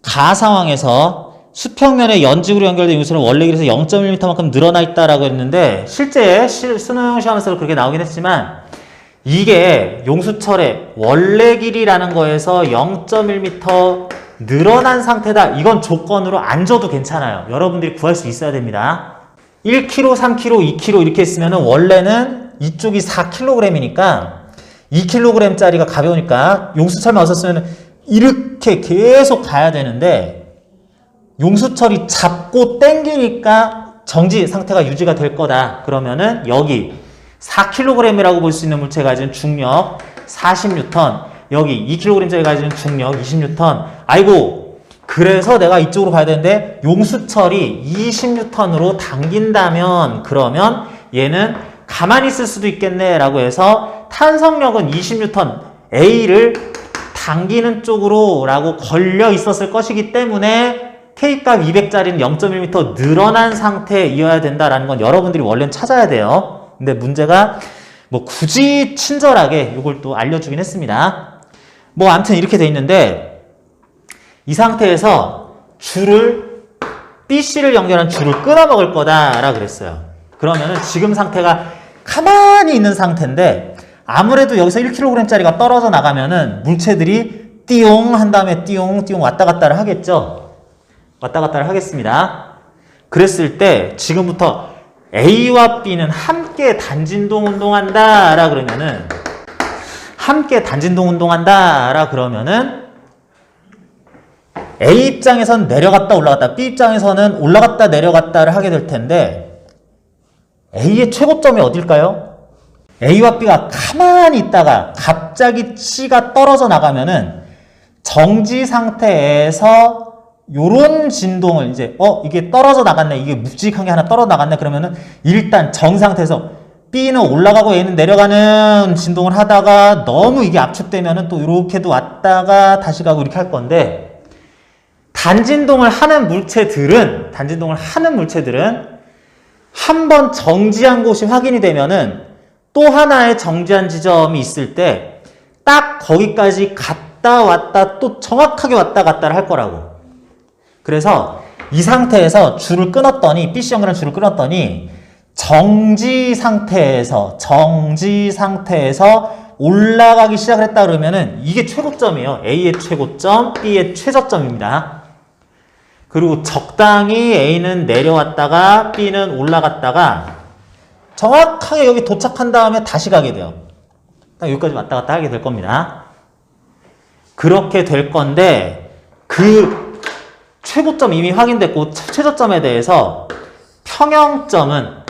가 상황에서 수평면에 연직으로 연결된 요소는 원래 길에서 0.1m만큼 늘어나 있다라고 했는데 실제 수능 시험에서 그렇게 나오긴 했지만 이게 용수철의 원래 길이라는 거에서 0.1m 늘어난 상태다. 이건 조건으로 안 줘도 괜찮아요. 여러분들이 구할 수 있어야 됩니다. 1kg, 3kg, 2kg 이렇게 했으면 원래는 이쪽이 4kg이니까 2kg짜리가 가벼우니까 용수철만 없었으면 이렇게 계속 가야 되는데 용수철이 잡고 당기니까 정지 상태가 유지가 될 거다. 그러면은 여기 4kg이라고 볼 수 있는 물체가 가진 중력 40N, 여기 2kg짜리 가진 중력 20N. 아이고, 그래서 내가 이쪽으로 가야 되는데 용수철이 20N으로 당긴다면 그러면 얘는 가만히 있을 수도 있겠네 라고 해서 탄성력은 20N, A를 당기는 쪽으로 라고 걸려 있었을 것이기 때문에 K값 200짜리는 0.1m 늘어난 상태이어야 된다라는 건 여러분들이 원래는 찾아야 돼요. 근데 문제가 뭐 굳이 친절하게 이걸 또 알려주긴 했습니다. 뭐 아무튼 이렇게 돼 있는데 이 상태에서 줄을 BC를 연결한 줄을 끊어 먹을 거다라 그랬어요. 그러면은 지금 상태가 가만히 있는 상태인데 아무래도 여기서 1kg짜리가 떨어져 나가면은 물체들이 띠용 한 다음에 띠용 띠용 왔다 갔다를 하겠죠. 왔다 갔다를 하겠습니다. 그랬을 때 지금부터 A와 B는 함께 단진동 운동한다 라 그러면은 함께 단진동 운동한다 라 그러면은 A 입장에서는 내려갔다 올라갔다, B 입장에서는 올라갔다 내려갔다를 하게 될 텐데 A의 최고점이 어딜까요? A와 B가 가만히 있다가 갑자기 C가 떨어져 나가면은 정지 상태에서 요런 진동을 이제 이게 떨어져 나갔네, 이게 묵직한 게 하나 떨어져 나갔네 그러면은 일단 정지 상태에서 B는 올라가고 A는 내려가는 진동을 하다가 너무 이게 압축되면은 또 이렇게도 왔다가 다시 가고 이렇게 할 건데 단진동을 하는 물체들은 한 번 정지한 곳이 확인이 되면은 또 하나의 정지한 지점이 있을 때 딱 거기까지 갔다 왔다 또 정확하게 왔다 갔다를 할 거라고. 그래서 이 상태에서 줄을 끊었더니 BC 연결한 줄을 끊었더니 정지 상태에서 올라가기 시작을 했다 그러면은 이게 최고점이에요. A의 최고점, B의 최저점입니다. 그리고 적당히 A는 내려왔다가 B는 올라갔다가 정확하게 여기 도착한 다음에 다시 가게 돼요. 딱 여기까지 왔다 갔다 하게 될 겁니다. 그렇게 될 건데 그 최고점 이미 확인됐고 최저점에 대해서 평형점은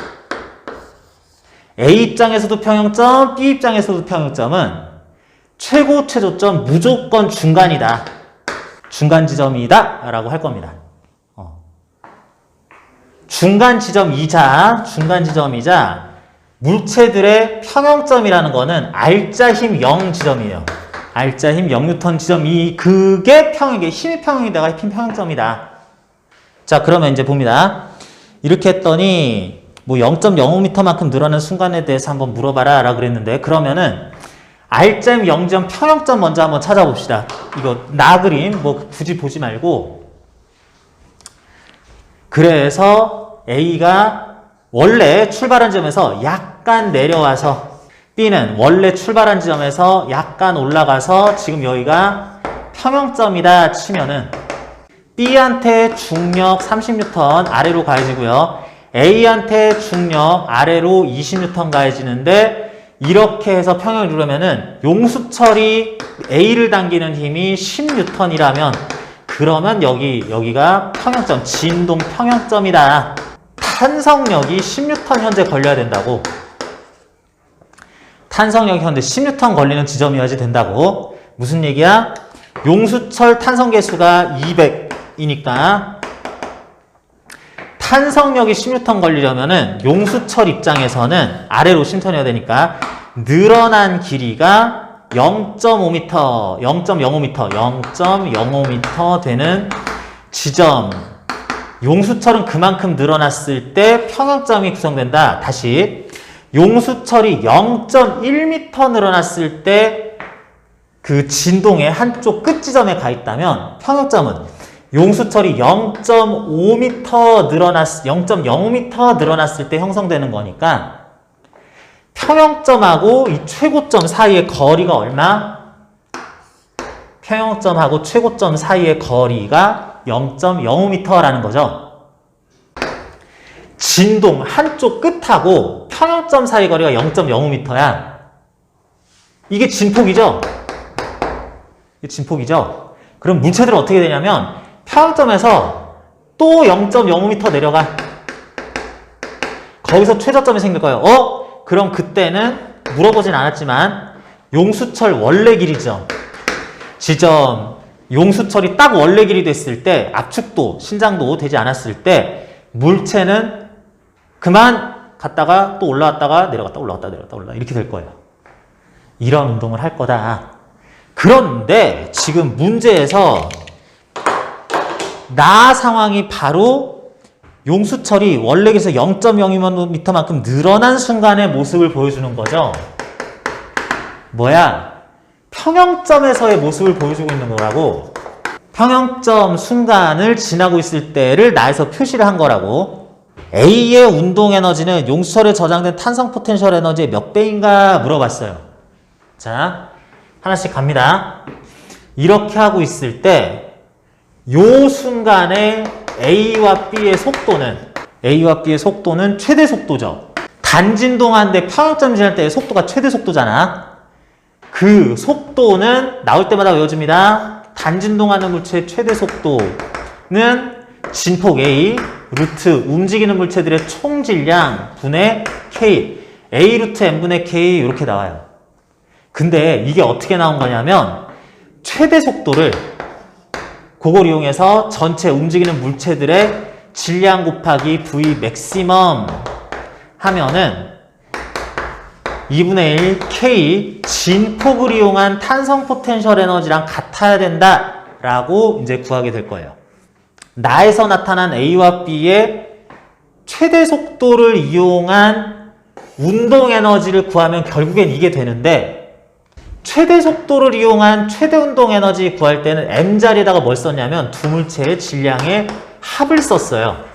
A 입장에서도 평형점, B 입장에서도 평형점은 최고 최저점 무조건 중간이다. 중간 지점이다 라고 할 겁니다. 중간 지점이자 물체들의 평형점이라는 거는 알짜 힘 0 지점이에요. 알짜 힘 0N 지점이 그게 이게 힘이 평형이다가 힘 평형점이다. 자, 그러면 이제 봅니다. 이렇게 했더니 뭐 0.05m만큼 늘어나는 순간에 대해서 한번 물어봐라 라고 그랬는데 그러면은 알짜 힘 0점 평형점 먼저 한번 찾아봅시다. 이거 그림 뭐 굳이 보지 말고 그래서 A가 원래 출발한 지점에서 약간 내려와서 B는 원래 출발한 지점에서 약간 올라가서 지금 여기가 평형점이다 치면은 B한테 중력 30N 아래로 가해지고요. A한테 중력 아래로 20N 가해지는데 이렇게 해서 평형을 이루려면은 용수철이 A를 당기는 힘이 10N이라면 그러면 여기가 평형점, 진동 평형점이다. 탄성력이 10N 현재 걸려야 된다고. 탄성력이 현재 10N 걸리는 지점이어야지 된다고. 무슨 얘기야? 용수철 탄성계수가 200이니까 탄성력이 10N 걸리려면은 용수철 입장에서는 아래로 심턴해야 되니까 늘어난 길이가 0.5m, 0.05m, 0.05m 되는 지점. 용수철은 그만큼 늘어났을 때 평형점이 구성된다. 다시 용수철이 0.1m 늘어났을 때 그 진동의 한쪽 끝 지점에 가 있다면 평형점은 용수철이 0.05m 늘어났을 때 형성되는 거니까 평형점하고 이 최고점 사이의 거리가 얼마? 평형점하고 최고점 사이의 거리가 0.05m라는 거죠. 진동 한쪽 끝하고 평형점 사이 거리가 0.05m야. 이게 진폭이죠? 이게 진폭이죠? 그럼 물체들은 어떻게 되냐면 평형점에서 또 0.05m 내려가. 거기서 최저점이 생길 거예요. 그럼 그때는 물어보진 않았지만 용수철 원래 길이죠. 지점 용수철이 딱 원래 길이 됐을 때 압축도, 신장도 되지 않았을 때 물체는 그만 갔다가 또 올라왔다가 내려갔다 올라왔다 내려갔다 올라왔다 이렇게 될 거예요. 이런 운동을 할 거다. 그런데 지금 문제에서 나 상황이 바로 용수철이 원래 길에서 0.02m만큼 늘어난 순간의 모습을 보여주는 거죠. 뭐야? 평형점에서의 모습을 보여주고 있는 거라고. 평형점 순간을 지나고 있을 때를 나에서 표시를 한 거라고. A의 운동 에너지는 용수철에 저장된 탄성 포텐셜 에너지의 몇 배인가 물어봤어요. 자, 하나씩 갑니다. 이렇게 하고 있을 때 요 순간에 A와 B의 속도는 최대 속도죠. 단진동하는데 평형점 지날 때의 속도가 최대 속도잖아. 그 속도는 나올 때마다 외워줍니다. 단진동하는 물체의 최대 속도는 진폭 A 루트 움직이는 물체들의 총 질량 분의 K A 루트 M분의 K 이렇게 나와요. 근데 이게 어떻게 나온 거냐면 최대 속도를 그걸 이용해서 전체 움직이는 물체들의 질량 곱하기 V 맥시멈 하면은 2분의 1 K 진폭을 이용한 탄성 포텐셜 에너지랑 같아야 된다라고 이제 구하게 될 거예요. 나에서 나타난 A와 B의 최대 속도를 이용한 운동 에너지를 구하면 결국엔 이게 되는데 최대 속도를 이용한 최대 운동 에너지 구할 때는 M자리에다가 뭘 썼냐면 두 물체의 질량의 합을 썼어요.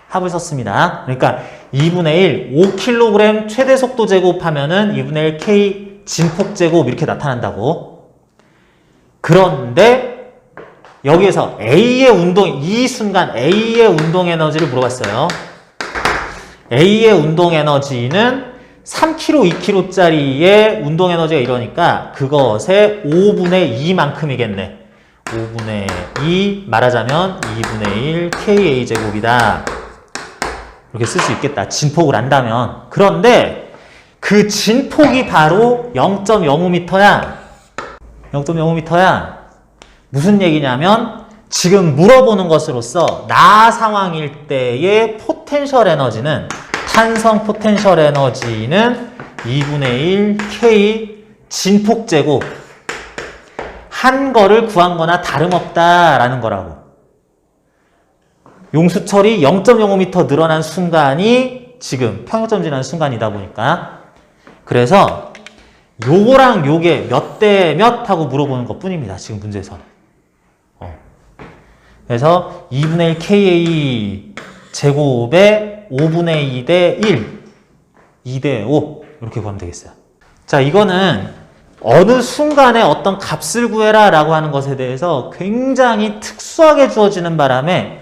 합을 썼습니다. 그러니까 2분의 1, 5kg 최대 속도 제곱하면은 2분의 1 K 진폭 제곱 이렇게 나타난다고. 그런데 여기에서 A의 운동, 이 순간 A의 운동 에너지를 물어봤어요. A의 운동 에너지는 3kg, 2kg짜리의 운동 에너지가 이러니까 그것의 5분의 2만큼이겠네. 5분의 2 말하자면 2분의 1 KA 제곱이다. 이렇게 쓸 수 있겠다. 진폭을 안다면. 그런데 그 진폭이 바로 0.05m야. 0.05m야. 무슨 얘기냐면 지금 물어보는 것으로서 나 상황일 때의 포텐셜 에너지는 탄성 포텐셜 에너지는 2분의 1 K 진폭 제곱 한 거를 구한 거나 다름없다라는 거라고. 용수철이 0.05m 늘어난 순간이 지금 평형점 지나는 순간이다 보니까 그래서 요거랑 요게 몇 대 몇 하고 물어보는 것 뿐입니다. 지금 문제에서는. 그래서 2분의 1 KA 제곱에 5분의 2대 1, 2대 5 이렇게 구하면 되겠어요. 자, 이거는 어느 순간에 어떤 값을 구해라 라고 하는 것에 대해서 굉장히 특수하게 주어지는 바람에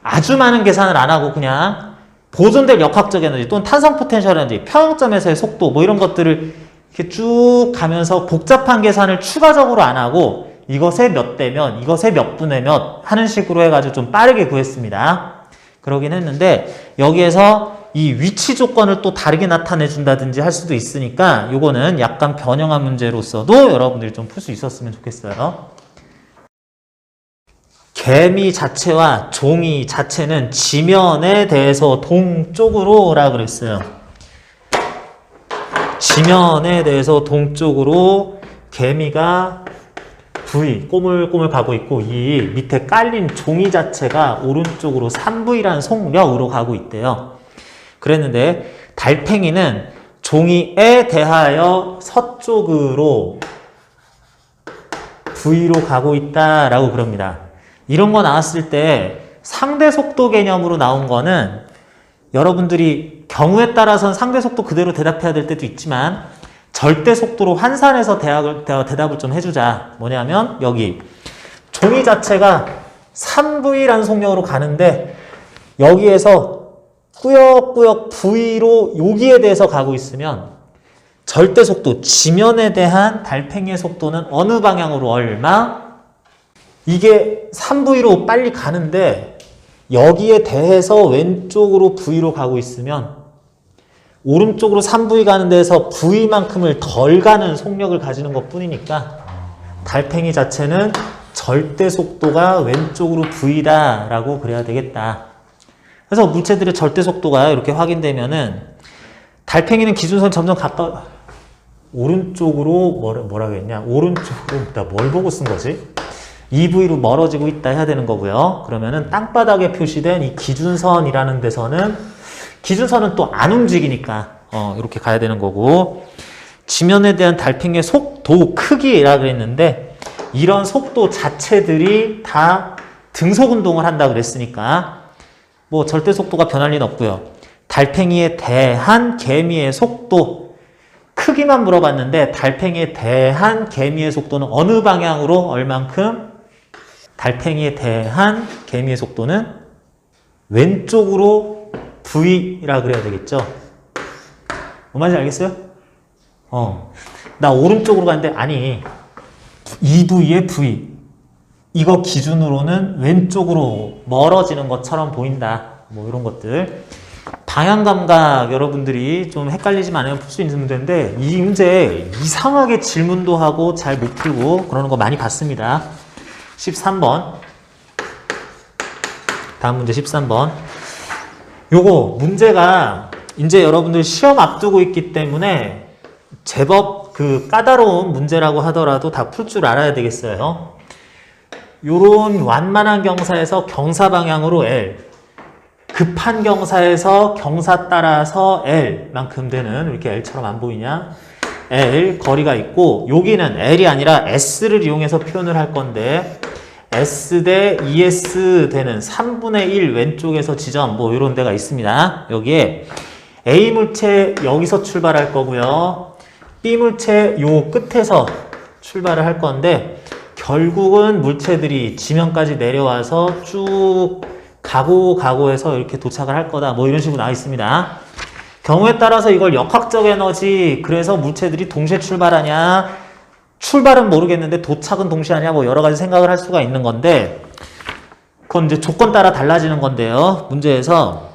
아주 많은 계산을 안 하고 그냥 보존될 역학적 에너지 또는 탄성 포텐셜 에너지, 평형점에서의 속도 뭐 이런 것들을 이렇게 쭉 가면서 복잡한 계산을 추가적으로 안 하고 이것의 몇 대면, 이것의 몇 분의 몇 하는 식으로 해가지고 좀 빠르게 구했습니다. 그러긴 했는데 여기에서 이 위치 조건을 또 다르게 나타내 준다든지 할 수도 있으니까 요거는 약간 변형한 문제로서도 여러분들이 좀 풀 수 있었으면 좋겠어요. 개미 자체와 종이 자체는 지면에 대해서 동쪽으로 라 그랬어요. 지면에 대해서 동쪽으로 개미가 V, 꼬물꼬물 가고 있고 이 밑에 깔린 종이 자체가 오른쪽으로 3V라는 속력으로 가고 있대요. 그랬는데 달팽이는 종이에 대하여 서쪽으로 V로 가고 있다라고 그럽니다. 이런 거 나왔을 때 상대 속도 개념으로 나온 거는 여러분들이 경우에 따라서는 상대 속도 그대로 대답해야 될 때도 있지만 절대 속도로 환산해서 대답을 좀 해주자. 뭐냐면 여기 종이 자체가 3V라는 속력으로 가는데 여기에서 꾸역꾸역 V로 여기에 대해서 가고 있으면 절대 속도, 지면에 대한 달팽이의 속도는 어느 방향으로 얼마? 이게 3V로 빨리 가는데 여기에 대해서 왼쪽으로 V로 가고 있으면 오른쪽으로 3V 가는 데서 V만큼을 덜 가는 속력을 가지는 것 뿐이니까 달팽이 자체는 절대 속도가 왼쪽으로 V다 라고 그래야 되겠다. 그래서 물체들의 절대 속도가 이렇게 확인되면은 달팽이는 기준선 점점 오른쪽으로 뭐라고 했냐? 오른쪽으로 나 뭘 보고 쓴 거지? 2V로 멀어지고 있다 해야 되는 거고요. 그러면은 땅바닥에 표시된 이 기준선이라는 데서는 기준선은 또 안 움직이니까 이렇게 가야 되는 거고 지면에 대한 달팽이의 속도 크기라 그랬는데 이런 속도 자체들이 다 등속 운동을 한다 그랬으니까 뭐 절대 속도가 변할 리는 없고요. 달팽이에 대한 개미의 속도 크기만 물어봤는데 달팽이에 대한 개미의 속도는 어느 방향으로 얼만큼? 달팽이에 대한 개미의 속도는 왼쪽으로 V라 그래야 되겠죠. 뭔 말인지 알겠어요? 나 오른쪽으로 가는데 아니 2V의 V 이거 기준으로는 왼쪽으로 멀어지는 것처럼 보인다. 뭐 이런 것들 방향 감각 여러분들이 좀 헷갈리지만 않으면 풀 수 있는 문제인데 이 문제 이상하게 질문도 하고 잘 못 풀고 그러는 거 많이 봤습니다. 13번 다음 문제 13번 요거 문제가 이제 여러분들 시험 앞두고 있기 때문에 제법 그 까다로운 문제라고 하더라도 다 풀 줄 알아야 되겠어요. 요런 완만한 경사에서 경사 방향으로 L 급한 경사에서 경사 따라서 L만큼 되는 이렇게 L처럼 안 보이냐? L 거리가 있고 여기는 L이 아니라 S를 이용해서 표현을 할 건데 S 대 ES 되는 3분의 1 왼쪽에서 지점 뭐 이런 데가 있습니다. 여기에 A 물체 여기서 출발할 거고요. B 물체 요 끝에서 출발을 할 건데 결국은 물체들이 지면까지 내려와서 쭉 가고 해서 이렇게 도착을 할 거다. 뭐 이런 식으로 나와 있습니다. 경우에 따라서 이걸 역학적 에너지 그래서 물체들이 동시에 출발하냐 출발은 모르겠는데 도착은 동시에 하냐 뭐 여러 가지 생각을 할 수가 있는 건데 그건 이제 조건 따라 달라지는 건데요. 문제에서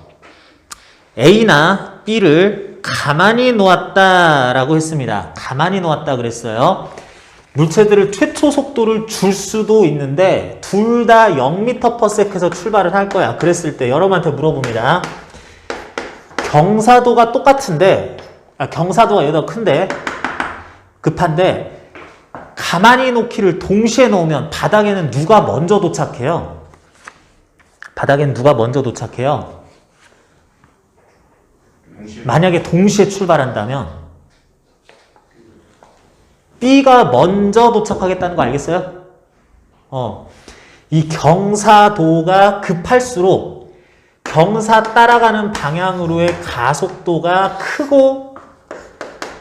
A나 B를 가만히 놓았다라고 했습니다. 가만히 놓았다 그랬어요. 물체들을 최초 속도를 줄 수도 있는데 둘 다 0m/s에서 출발을 할 거야. 그랬을 때 여러분한테 물어봅니다. 경사도가 똑같은데 경사도가 여기다 큰데 급한데 가만히 놓기를 동시에 놓으면 바닥에는 누가 먼저 도착해요? 바닥에는 누가 먼저 도착해요? 만약에 동시에 출발한다면 B가 먼저 도착하겠다는 거 알겠어요? 이 경사도가 급할수록 경사 따라가는 방향으로의 가속도가 크고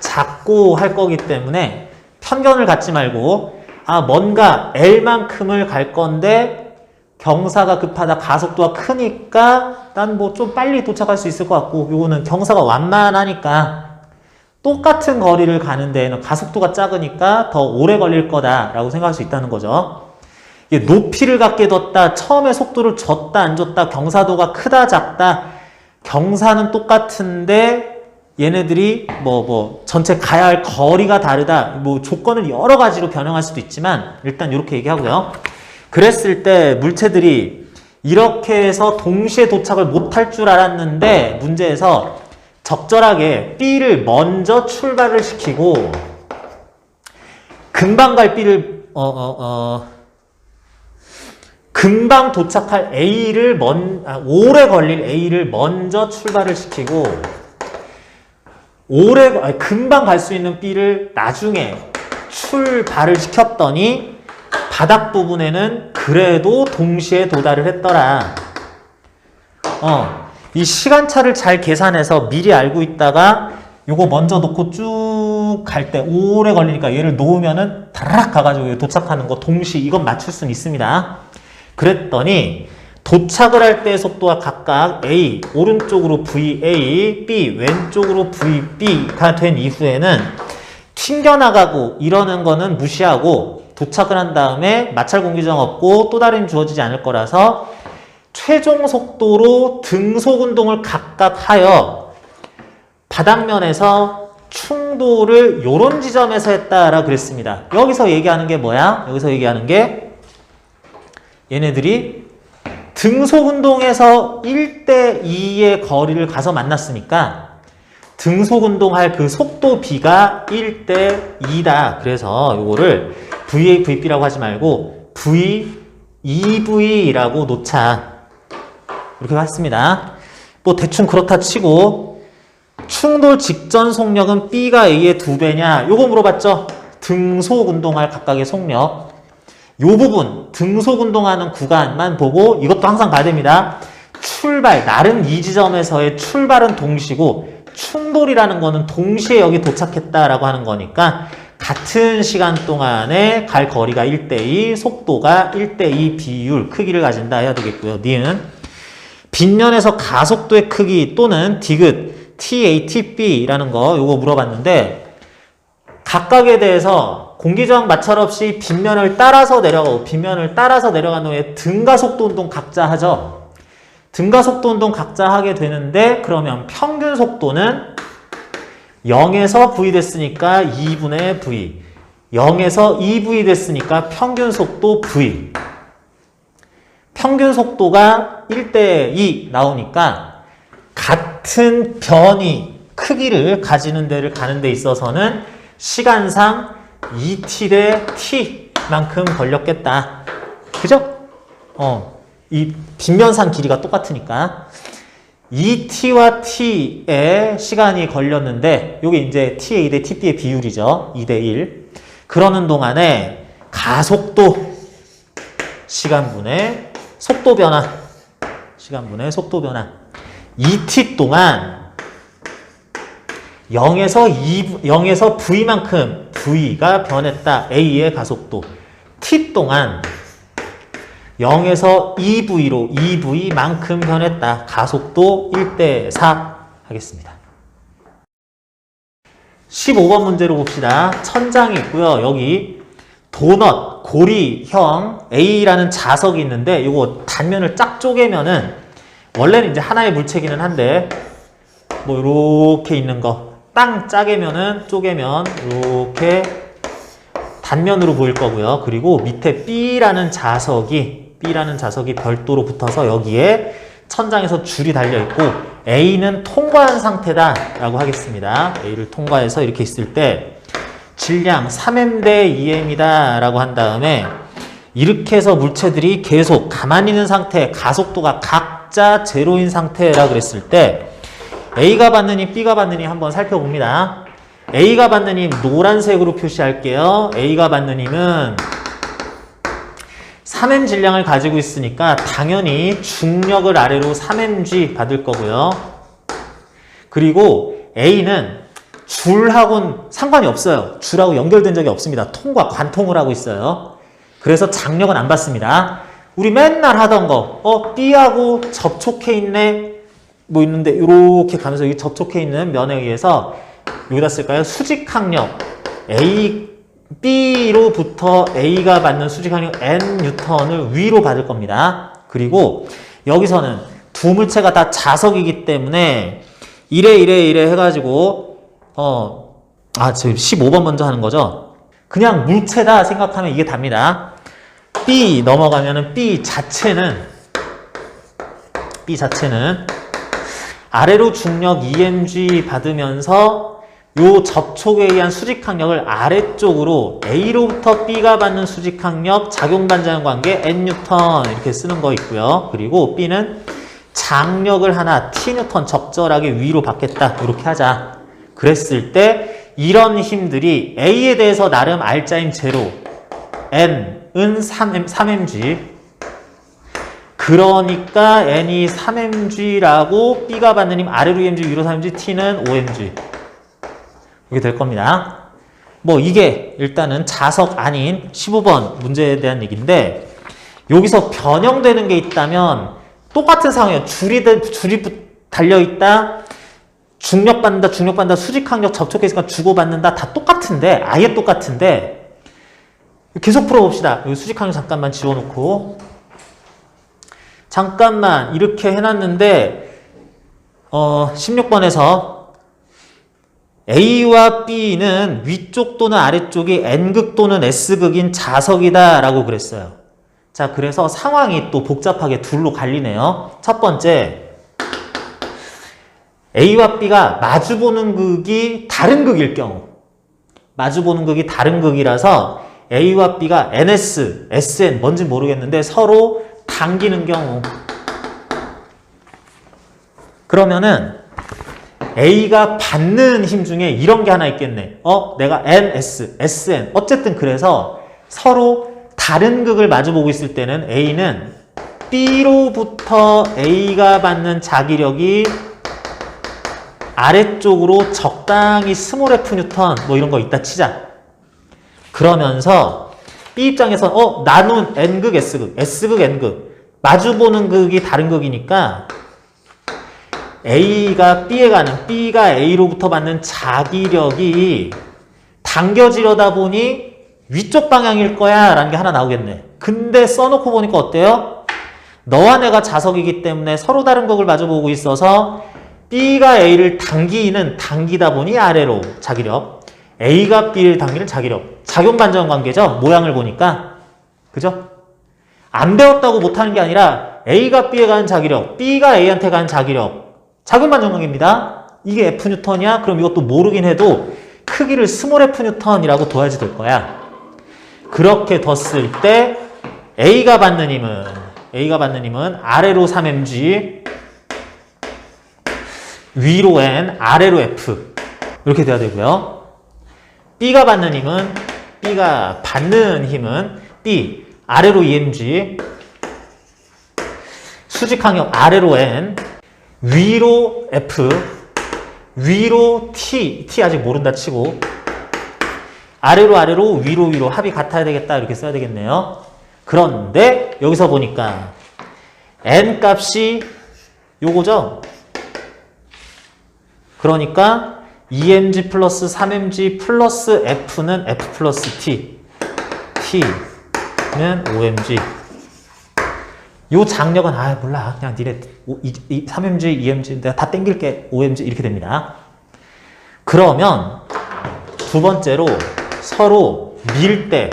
작고 할 거기 때문에 편견을 갖지 말고 뭔가 L만큼을 갈 건데 경사가 급하다 가속도가 크니까 난 뭐 좀 빨리 도착할 수 있을 것 같고 요거는 경사가 완만하니까 똑같은 거리를 가는 데에는 가속도가 작으니까 더 오래 걸릴 거다라고 생각할 수 있다는 거죠. 이게 높이를 갖게 뒀다, 처음에 속도를 줬다 안 줬다, 경사도가 크다 작다, 경사는 똑같은데 얘네들이 전체 가야 할 거리가 다르다, 뭐 조건을 여러 가지로 변형할 수도 있지만 일단 이렇게 얘기하고요. 그랬을 때 물체들이 이렇게 해서 동시에 도착을 못할 줄 알았는데 문제에서 적절하게 B를 먼저 출발을 시키고 금방 갈 B를 금방 도착할 A를 오래 걸릴 A를 먼저 출발을 시키고 금방 갈 수 있는 B를 나중에 출발을 시켰더니 바닥 부분에는 그래도 동시에 도달을 했더라. 이 시간차를 잘 계산해서 미리 알고 있다가 요거 먼저 놓고 쭉 갈 때 오래 걸리니까 얘를 놓으면은 다락 가가지고 도착하는 거 동시 이건 맞출 수는 있습니다. 그랬더니 도착을 할 때의 속도가 각각 A, 오른쪽으로 VA, B, 왼쪽으로 VB가 된 이후에는 튕겨나가고 이러는 거는 무시하고 도착을 한 다음에 마찰 공기저항 없고 또 다른 주어지지 않을 거라서 최종 속도로 등속 운동을 각각 하여 바닥면에서 충돌을 요런 지점에서 했다라 그랬습니다. 여기서 얘기하는 게 뭐야? 여기서 얘기하는 게 얘네들이 등속 운동에서 1대2의 거리를 가서 만났으니까 등속 운동할 그 속도 B가 1대2다. 그래서 요거를 VA, VB라고 하지 말고 V, EV라고 놓자. 이렇게 했습니다. 뭐 대충 그렇다 치고 충돌 직전 속력은 B가 A의 2배냐? 요거 물어봤죠? 등속 운동할 각각의 속력. 요 부분 등속 운동하는 구간만 보고 이것도 항상 봐야 됩니다. 출발, 나름 이 지점에서의 출발은 동시고 충돌이라는 거는 동시에 여기 도착했다라고 하는 거니까 같은 시간 동안에 갈 거리가 1대2, 속도가 1대2 비율, 크기를 가진다 해야 되겠고요. 니은 빗면에서 가속도의 크기 또는 디귿, TATB라는 거 요거 물어봤는데 각각에 대해서 공기저항 마찰 없이 빗면을 따라서 내려가고 빗면을 따라서 내려간 후에 등가속도 운동 각자 하죠. 등가속도 운동 각자 하게 되는데 그러면 평균 속도는 0에서 V 됐으니까 2분의 V 0에서 2V 됐으니까 평균 속도 V 평균 속도가 1대2 나오니까 같은 변이 크기를 가지는 데를 가는 데 있어서는 시간상 2t 대 t만큼 걸렸겠다. 그죠? 이 빗면상 길이가 똑같으니까 2t와 t의 시간이 걸렸는데 요게 이제 t의 2대 tb의 비율이죠. 2대1. 그러는 동안에 가속도 시간분의 속도 변화 시간분의 속도 변화 2t 동안 0에서 v만큼 v가 변했다. a의 가속도 t 동안 0에서 2v로 2v만큼 변했다. 가속도 1대4 하겠습니다. 15번 문제로 봅시다. 천장이 있고요. 여기 도넛, 고리형 A라는 자석이 있는데 이거 단면을 쫙 쪼개면은 원래는 이제 하나의 물체기는 한데 뭐 이렇게 있는 거 땅 쪼개면 이렇게 단면으로 보일 거고요. 그리고 밑에 B라는 자석이 별도로 붙어서 여기에 천장에서 줄이 달려 있고 A는 통과한 상태다라고 하겠습니다. A를 통과해서 이렇게 있을 때 질량 3m 대 2m이다 라고 한 다음에 이렇게 해서 물체들이 계속 가만히 있는 상태, 가속도가 각자 제로인 상태라 그랬을 때 A가 받느니 B가 받느니 한번 살펴봅니다. A가 받는 힘 노란색으로 표시할게요. A가 받는 힘은 3m 질량을 가지고 있으니까 당연히 중력을 아래로 3mg 받을 거고요. 그리고 A는 줄하고는 상관이 없어요. 줄하고 연결된 적이 없습니다. 통과, 관통을 하고 있어요. 그래서 장력은 안 받습니다. 우리 맨날 하던 거, B하고 접촉해 있네, 뭐 있는데, 이렇게 가면서 여기 접촉해 있는 면에 의해서, 여기다 쓸까요? 수직항력. B로부터 A가 받는 수직항력 N뉴턴을 위로 받을 겁니다. 그리고 여기서는 두 물체가 다 자석이기 때문에, 이래 해가지고, 지금 15번 먼저 하는 거죠? 그냥 물체다 생각하면 이게 답니다. B 넘어가면은 B 자체는 아래로 중력 EMG 받으면서 요 접촉에 의한 수직항력을 아래쪽으로 A로부터 B가 받는 수직항력 작용반작용 관계 N뉴턴 이렇게 쓰는 거 있고요. 그리고 B는 장력을 하나 T뉴턴 적절하게 위로 받겠다 이렇게 하자. 그랬을 때 이런 힘들이 A에 대해서 나름 R자임 제로 N은 3mg 그러니까 N이 3mg라고 B가 받는 힘 아래로 2mg 위로 3mg T는 5mg 이렇게 될 겁니다. 뭐 이게 일단은 자석 아닌 15번 문제에 대한 얘기인데 여기서 변형되는 게 있다면 똑같은 상황이에요. 줄이 달려있다. 중력받는다. 수직항력 접촉해서 주고받는다. 다 똑같은데 아예 똑같은데 계속 풀어봅시다. 여기 수직항력 잠깐만 지워놓고 잠깐만 이렇게 해놨는데 16번에서 A와 B는 위쪽 또는 아래쪽이 N극 또는 S극인 자석이다 라고 그랬어요. 자, 그래서 상황이 또 복잡하게 둘로 갈리네요. 첫 번째, A와 B가 마주보는 극이 다른 극일 경우 마주보는 극이 다른 극이라서 A와 B가 NS, SN 뭔지 모르겠는데 서로 당기는 경우 그러면은 A가 받는 힘 중에 이런 게 하나 있겠네. 내가 NS, SN 어쨌든 그래서 서로 다른 극을 마주보고 있을 때는 A는 B로부터 A가 받는 자기력이 아래쪽으로 적당히 스몰 F 뉴턴 뭐 이런 거 있다 치자. 그러면서 B 입장에서 나눈 N극, S극, S극, N극 마주보는 극이 다른 극이니까 A가 B에 가는, B가 A로부터 받는 자기력이 당겨지려다 보니 위쪽 방향일 거야 라는 게 하나 나오겠네. 근데 써놓고 보니까 어때요? 너와 내가 자석이기 때문에 서로 다른 극을 마주보고 있어서 B가 A를 당기다 보니 아래로 자기력, A가 B를 당기는 자기력, 작용반전 관계죠. 모양을 보니까. 그죠? 안 배웠다고 못하는 게 아니라 A가 B에 가는 자기력, B가 A한테 가는 자기력, 작용반전 관계입니다. 이게 F 뉴턴이야? 그럼 이것도 모르긴 해도 크기를 스몰 F 뉴턴이라고 둬야지 될 거야. 그렇게 뒀을 때 A가 받는 힘은 아래로 3mg, 위로 N, 아래로 F 이렇게 돼야 되고요. B가 받는 힘은 B, 아래로 2mg, 수직항력 아래로 N, 위로 F, 위로 T 아직 모른다 치고 아래로 위로 합이 같아야 되겠다 이렇게 써야 되겠네요. 그런데 여기서 보니까 N 값이 요거죠. 그러니까 2mg 플러스 3mg 플러스 F는 F 플러스 T, T는 5mg. 요 장력은 몰라. 그냥 니네 3mg, 2mg 내가 다 땡길게 5mg 이렇게 됩니다. 그러면 두 번째로 서로 밀 때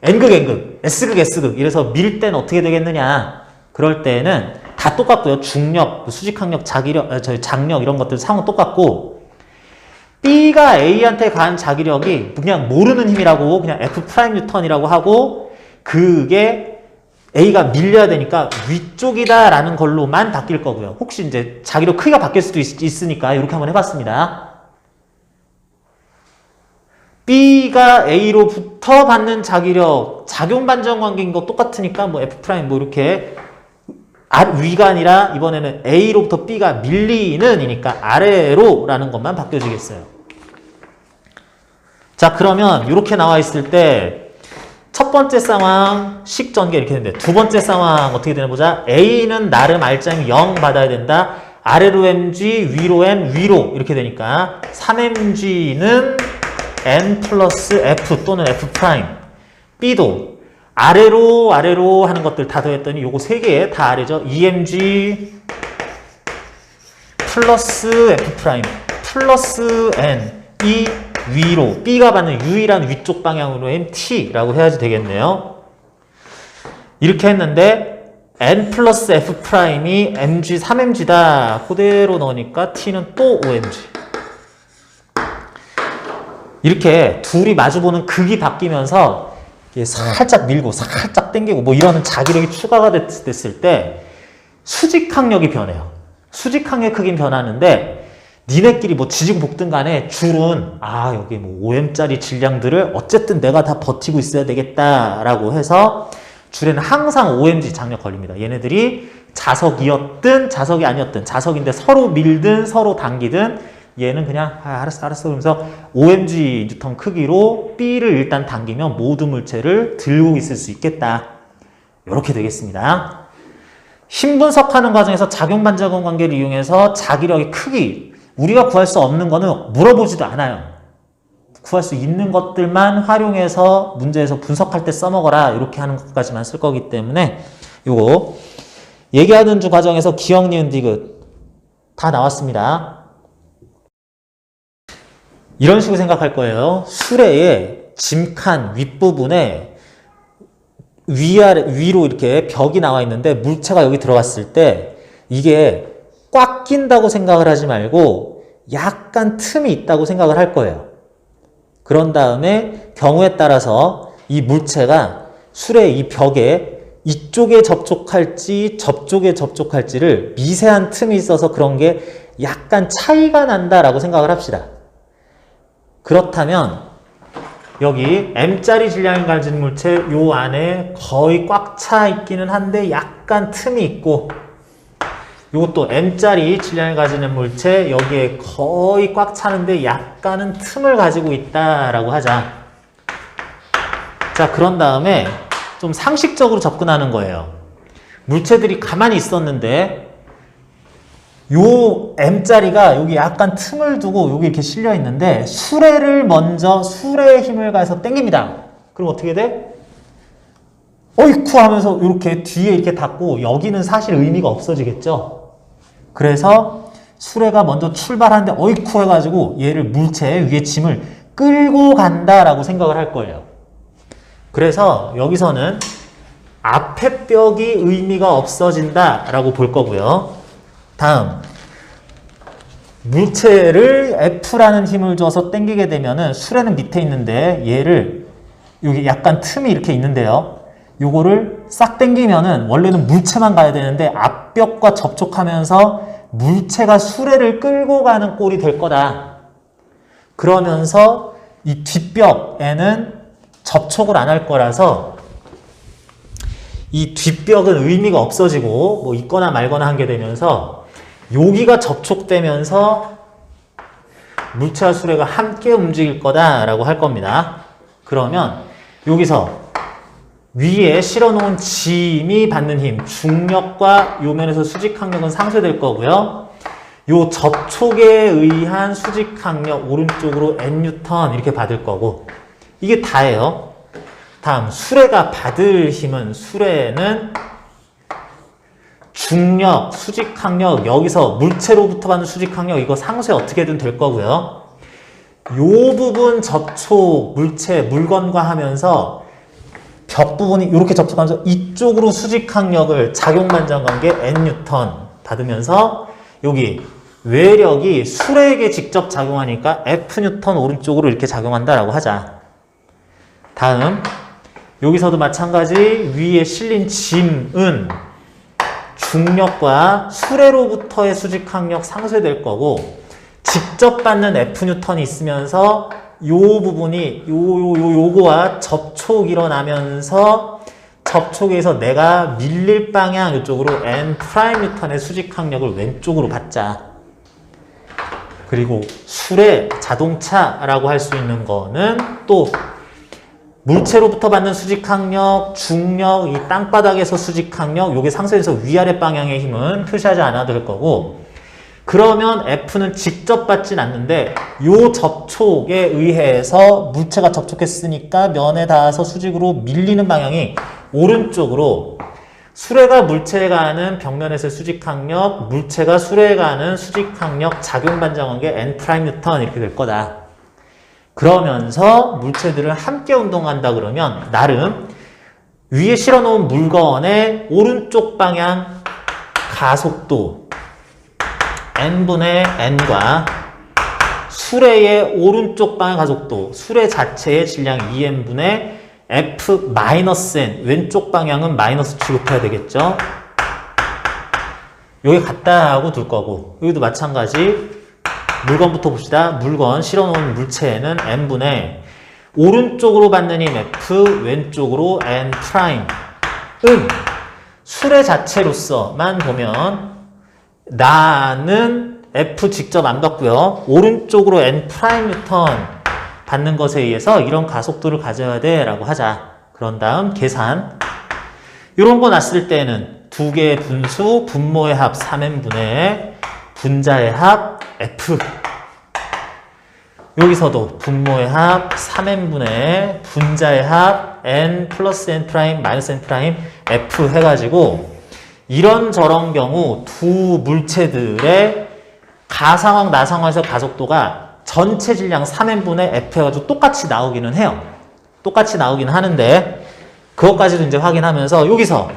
N극, S극, S극 이래서 밀 때는 어떻게 되겠느냐. 그럴 때는 다 똑같고요. 중력, 수직항력, 장력 이런 것들 상은 똑같고 B가 A한테 간 자기력이 그냥 모르는 힘이라고 그냥 F 프라임 뉴턴이라고 하고 그게 A가 밀려야 되니까 위쪽이다 라는 걸로만 바뀔 거고요. 혹시 이제 자기력 크기가 바뀔 수도 있으니까 이렇게 한번 해봤습니다. B가 A로부터 받는 자기력, 작용반전 관계인 거 똑같으니까 뭐 F 프라임 뭐 이렇게 위가 아니라 이번에는 A로부터 B가 밀리는 이니까 아래로 라는 것만 바뀌어지겠어요. 자, 그러면 이렇게 나와 있을 때 첫 번째 상황 식전개 이렇게 되는데 두 번째 상황 어떻게 되나 보자. A는 나름 R자임 0 받아야 된다. 아래로 mg, 위로 n, 위로 이렇게 되니까 3mg는 n 플러스 f 또는 f 프라임. B도 아래로 하는 것들 다 더했더니 요거 세 개 다 아래죠. 2mg 플러스 f 프라임 플러스 n 이 위로 B가 받는 유일한 위쪽 방향으로 t라고 해야지 되겠네요. 이렇게 했는데 n 플러스 f 프라임이 mg 3mg다. 그대로 넣으니까 t는 또 5mg. 이렇게 둘이 마주보는 극이 바뀌면서 살짝 밀고 살짝 당기고 뭐 이러는 자기력이 추가가 됐을 때 수직항력이 변해요. 수직항력 크긴 변하는데 니네끼리 뭐 지지고 볶든 간에 줄은 여기 뭐 5m짜리 질량들을 어쨌든 내가 다 버티고 있어야 되겠다라고 해서 줄에는 항상 5mg 장력 걸립니다. 얘네들이 자석이었든 자석이 아니었든 자석인데 서로 밀든 서로 당기든 얘는 그냥 알았어 그러면서 5mg 뉴턴 크기로 B를 일단 당기면 모든 물체를 들고 있을 수 있겠다. 이렇게 되겠습니다. 힘 분석하는 과정에서 작용 반작용 관계를 이용해서 자기력의 크기, 우리가 구할 수 없는 거는 물어보지도 않아요. 구할 수 있는 것들만 활용해서 문제에서 분석할 때 써먹어라. 이렇게 하는 것까지만 쓸 거기 때문에 요거 얘기하는 중 과정에서 기억, 니은, 디귿 다 나왔습니다. 이런 식으로 생각할 거예요. 수레의 짐칸 윗부분에 위로 이렇게 벽이 나와 있는데 물체가 여기 들어갔을 때 이게 꽉 낀다고 생각을 하지 말고 약간 틈이 있다고 생각을 할 거예요. 그런 다음에 경우에 따라서 이 물체가 수레의 이 벽에 이쪽에 접촉할지 저쪽에 접촉할지를 미세한 틈이 있어서 그런 게 약간 차이가 난다라고 생각을 합시다. 그렇다면 여기 M짜리 질량을 가진 물체 요 안에 거의 꽉 차 있기는 한데 약간 틈이 있고 요것도 M짜리 질량을 가지는 물체 여기에 거의 꽉 차는데 약간은 틈을 가지고 있다라고 하자. 자, 그런 다음에 좀 상식적으로 접근하는 거예요. 물체들이 가만히 있었는데 요 M자리가 여기 약간 틈을 두고 여기 이렇게 실려 있는데 수레를 먼저 수레의 힘을 가해서 당깁니다. 그럼 어떻게 돼? 어이쿠 하면서 이렇게 뒤에 이렇게 닿고 여기는 사실 의미가 없어지겠죠. 그래서 수레가 먼저 출발하는데 어이쿠 해가지고 얘를 물체 위에 짐을 끌고 간다라고 생각을 할 거예요. 그래서 여기서는 앞에 벽이 의미가 없어진다라고 볼 거고요. 다음, 물체를 F라는 힘을 줘서 당기게 되면은 수레는 밑에 있는데 얘를 여기 약간 틈이 이렇게 있는데요. 요거를 싹 당기면은 원래는 물체만 가야 되는데 앞벽과 접촉하면서 물체가 수레를 끌고 가는 꼴이 될 거다. 그러면서 이 뒷벽에는 접촉을 안 할 거라서 이 뒷벽은 의미가 없어지고 뭐 있거나 말거나 한 게 되면서 여기가 접촉되면서 물체와 수레가 함께 움직일 거다라고 할 겁니다. 그러면 여기서 위에 실어놓은 짐이 받는 힘, 중력과 요 면에서 수직항력은 상쇄될 거고요. 요 접촉에 의한 수직항력 오른쪽으로 N뉴턴 이렇게 받을 거고 이게 다예요. 다음 수레가 받을 힘은 수레는 중력, 수직항력, 여기서 물체로부터 받는 수직항력 이거 상쇄 어떻게든 될 거고요. 요 부분 접촉, 물체, 물건과 하면서 벽 부분이 이렇게 접촉하면서 이쪽으로 수직항력을 작용반전관계 N뉴턴 받으면서 여기 외력이 수레에게 직접 작용하니까 F뉴턴 오른쪽으로 이렇게 작용한다라고 하자. 다음 여기서도 마찬가지 위에 실린 짐은 중력과 수레로부터의 수직항력 상쇄될 거고 직접 받는 F뉴턴이 있으면서 요 부분이 요거와 접촉이 일어나면서 접촉에서 내가 밀릴 방향 이쪽으로 N'뉴턴의 수직항력을 왼쪽으로 받자. 그리고 수레, 자동차라고 할 수 있는 거는 또 물체로부터 받는 수직항력, 중력, 이 땅바닥에서 수직항력, 요게 상쇄해서 위아래 방향의 힘은 표시하지 않아도 될 거고 그러면 F는 직접 받진 않는데 요 접촉에 의해서 물체가 접촉했으니까 면에 닿아서 수직으로 밀리는 방향이 오른쪽으로 수레가 물체에 가는 벽면에서의 수직항력, 물체가 수레에 가는 수직항력 작용반작관계 N'뉴턴 이렇게 될 거다. 그러면서 물체들을 함께 운동한다 그러면 나름 위에 실어놓은 물건의 오른쪽 방향 가속도 n분의 n과 수레의 오른쪽 방향 가속도, 수레 자체의 질량 2n분의 f-n, 왼쪽 방향은 마이너스 취급해야 되겠죠. 여기 같다고 둘 거고, 여기도 마찬가지. 물건부터 봅시다. 물건 실어놓은 물체에는 n분의 오른쪽으로 받는 힘 f, 왼쪽으로 n 프라임 은 수레 자체로서만 보면 나는 f 직접 안 받고요. 오른쪽으로 n 프라임 뉴턴 받는 것에 의해서 이런 가속도를 가져야 돼 라고 하자. 그런 다음 계산. 이런 거 났을 때는 두 개의 분수, 분모의 합 3n분의 분자의 합 f. 여기서도 분모의 합 3n분의 분자의 합 n 플러스 n 프라임 마이너스 n 프라임 f 해가지고 이런저런 경우 두 물체들의 가상황, 나상황에서 가속도가 전체 질량 3n분의 f 해가지고 똑같이 나오기는 해요. 똑같이 나오기는 하는데 그것까지도 이제 확인하면서 여기서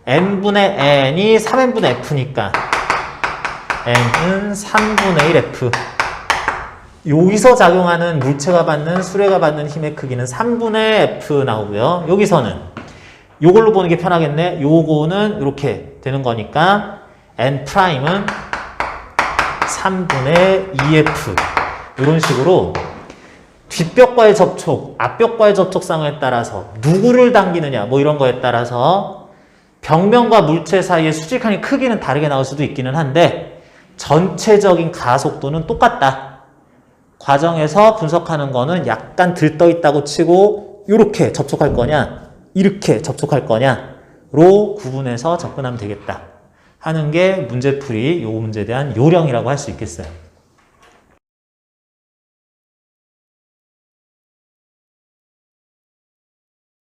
n분의 n이 3n분의 f니까 n은 3분의 1 f. 여기서 작용하는 물체가 받는, 수레가 받는 힘의 크기는 3분의 f 나오고요. 여기서는 요걸로 보는 게 편하겠네. 요거는 이렇게 되는 거니까 n 프라임은 3분의 2f. 이런 식으로 뒷벽과의 접촉, 앞벽과의 접촉상에 따라서 누구를 당기느냐 뭐 이런 거에 따라서 벽면과 물체 사이의 수직항의 크기는 다르게 나올 수도 있기는 한데 전체적인 가속도는 똑같다. 과정에서 분석하는 거는 약간 들떠 있다고 치고 이렇게 접촉할 거냐 이렇게 접촉할 거냐로 구분해서 접근하면 되겠다 하는 게 문제풀이 요 문제에 대한 요령이라고 할 수 있겠어요.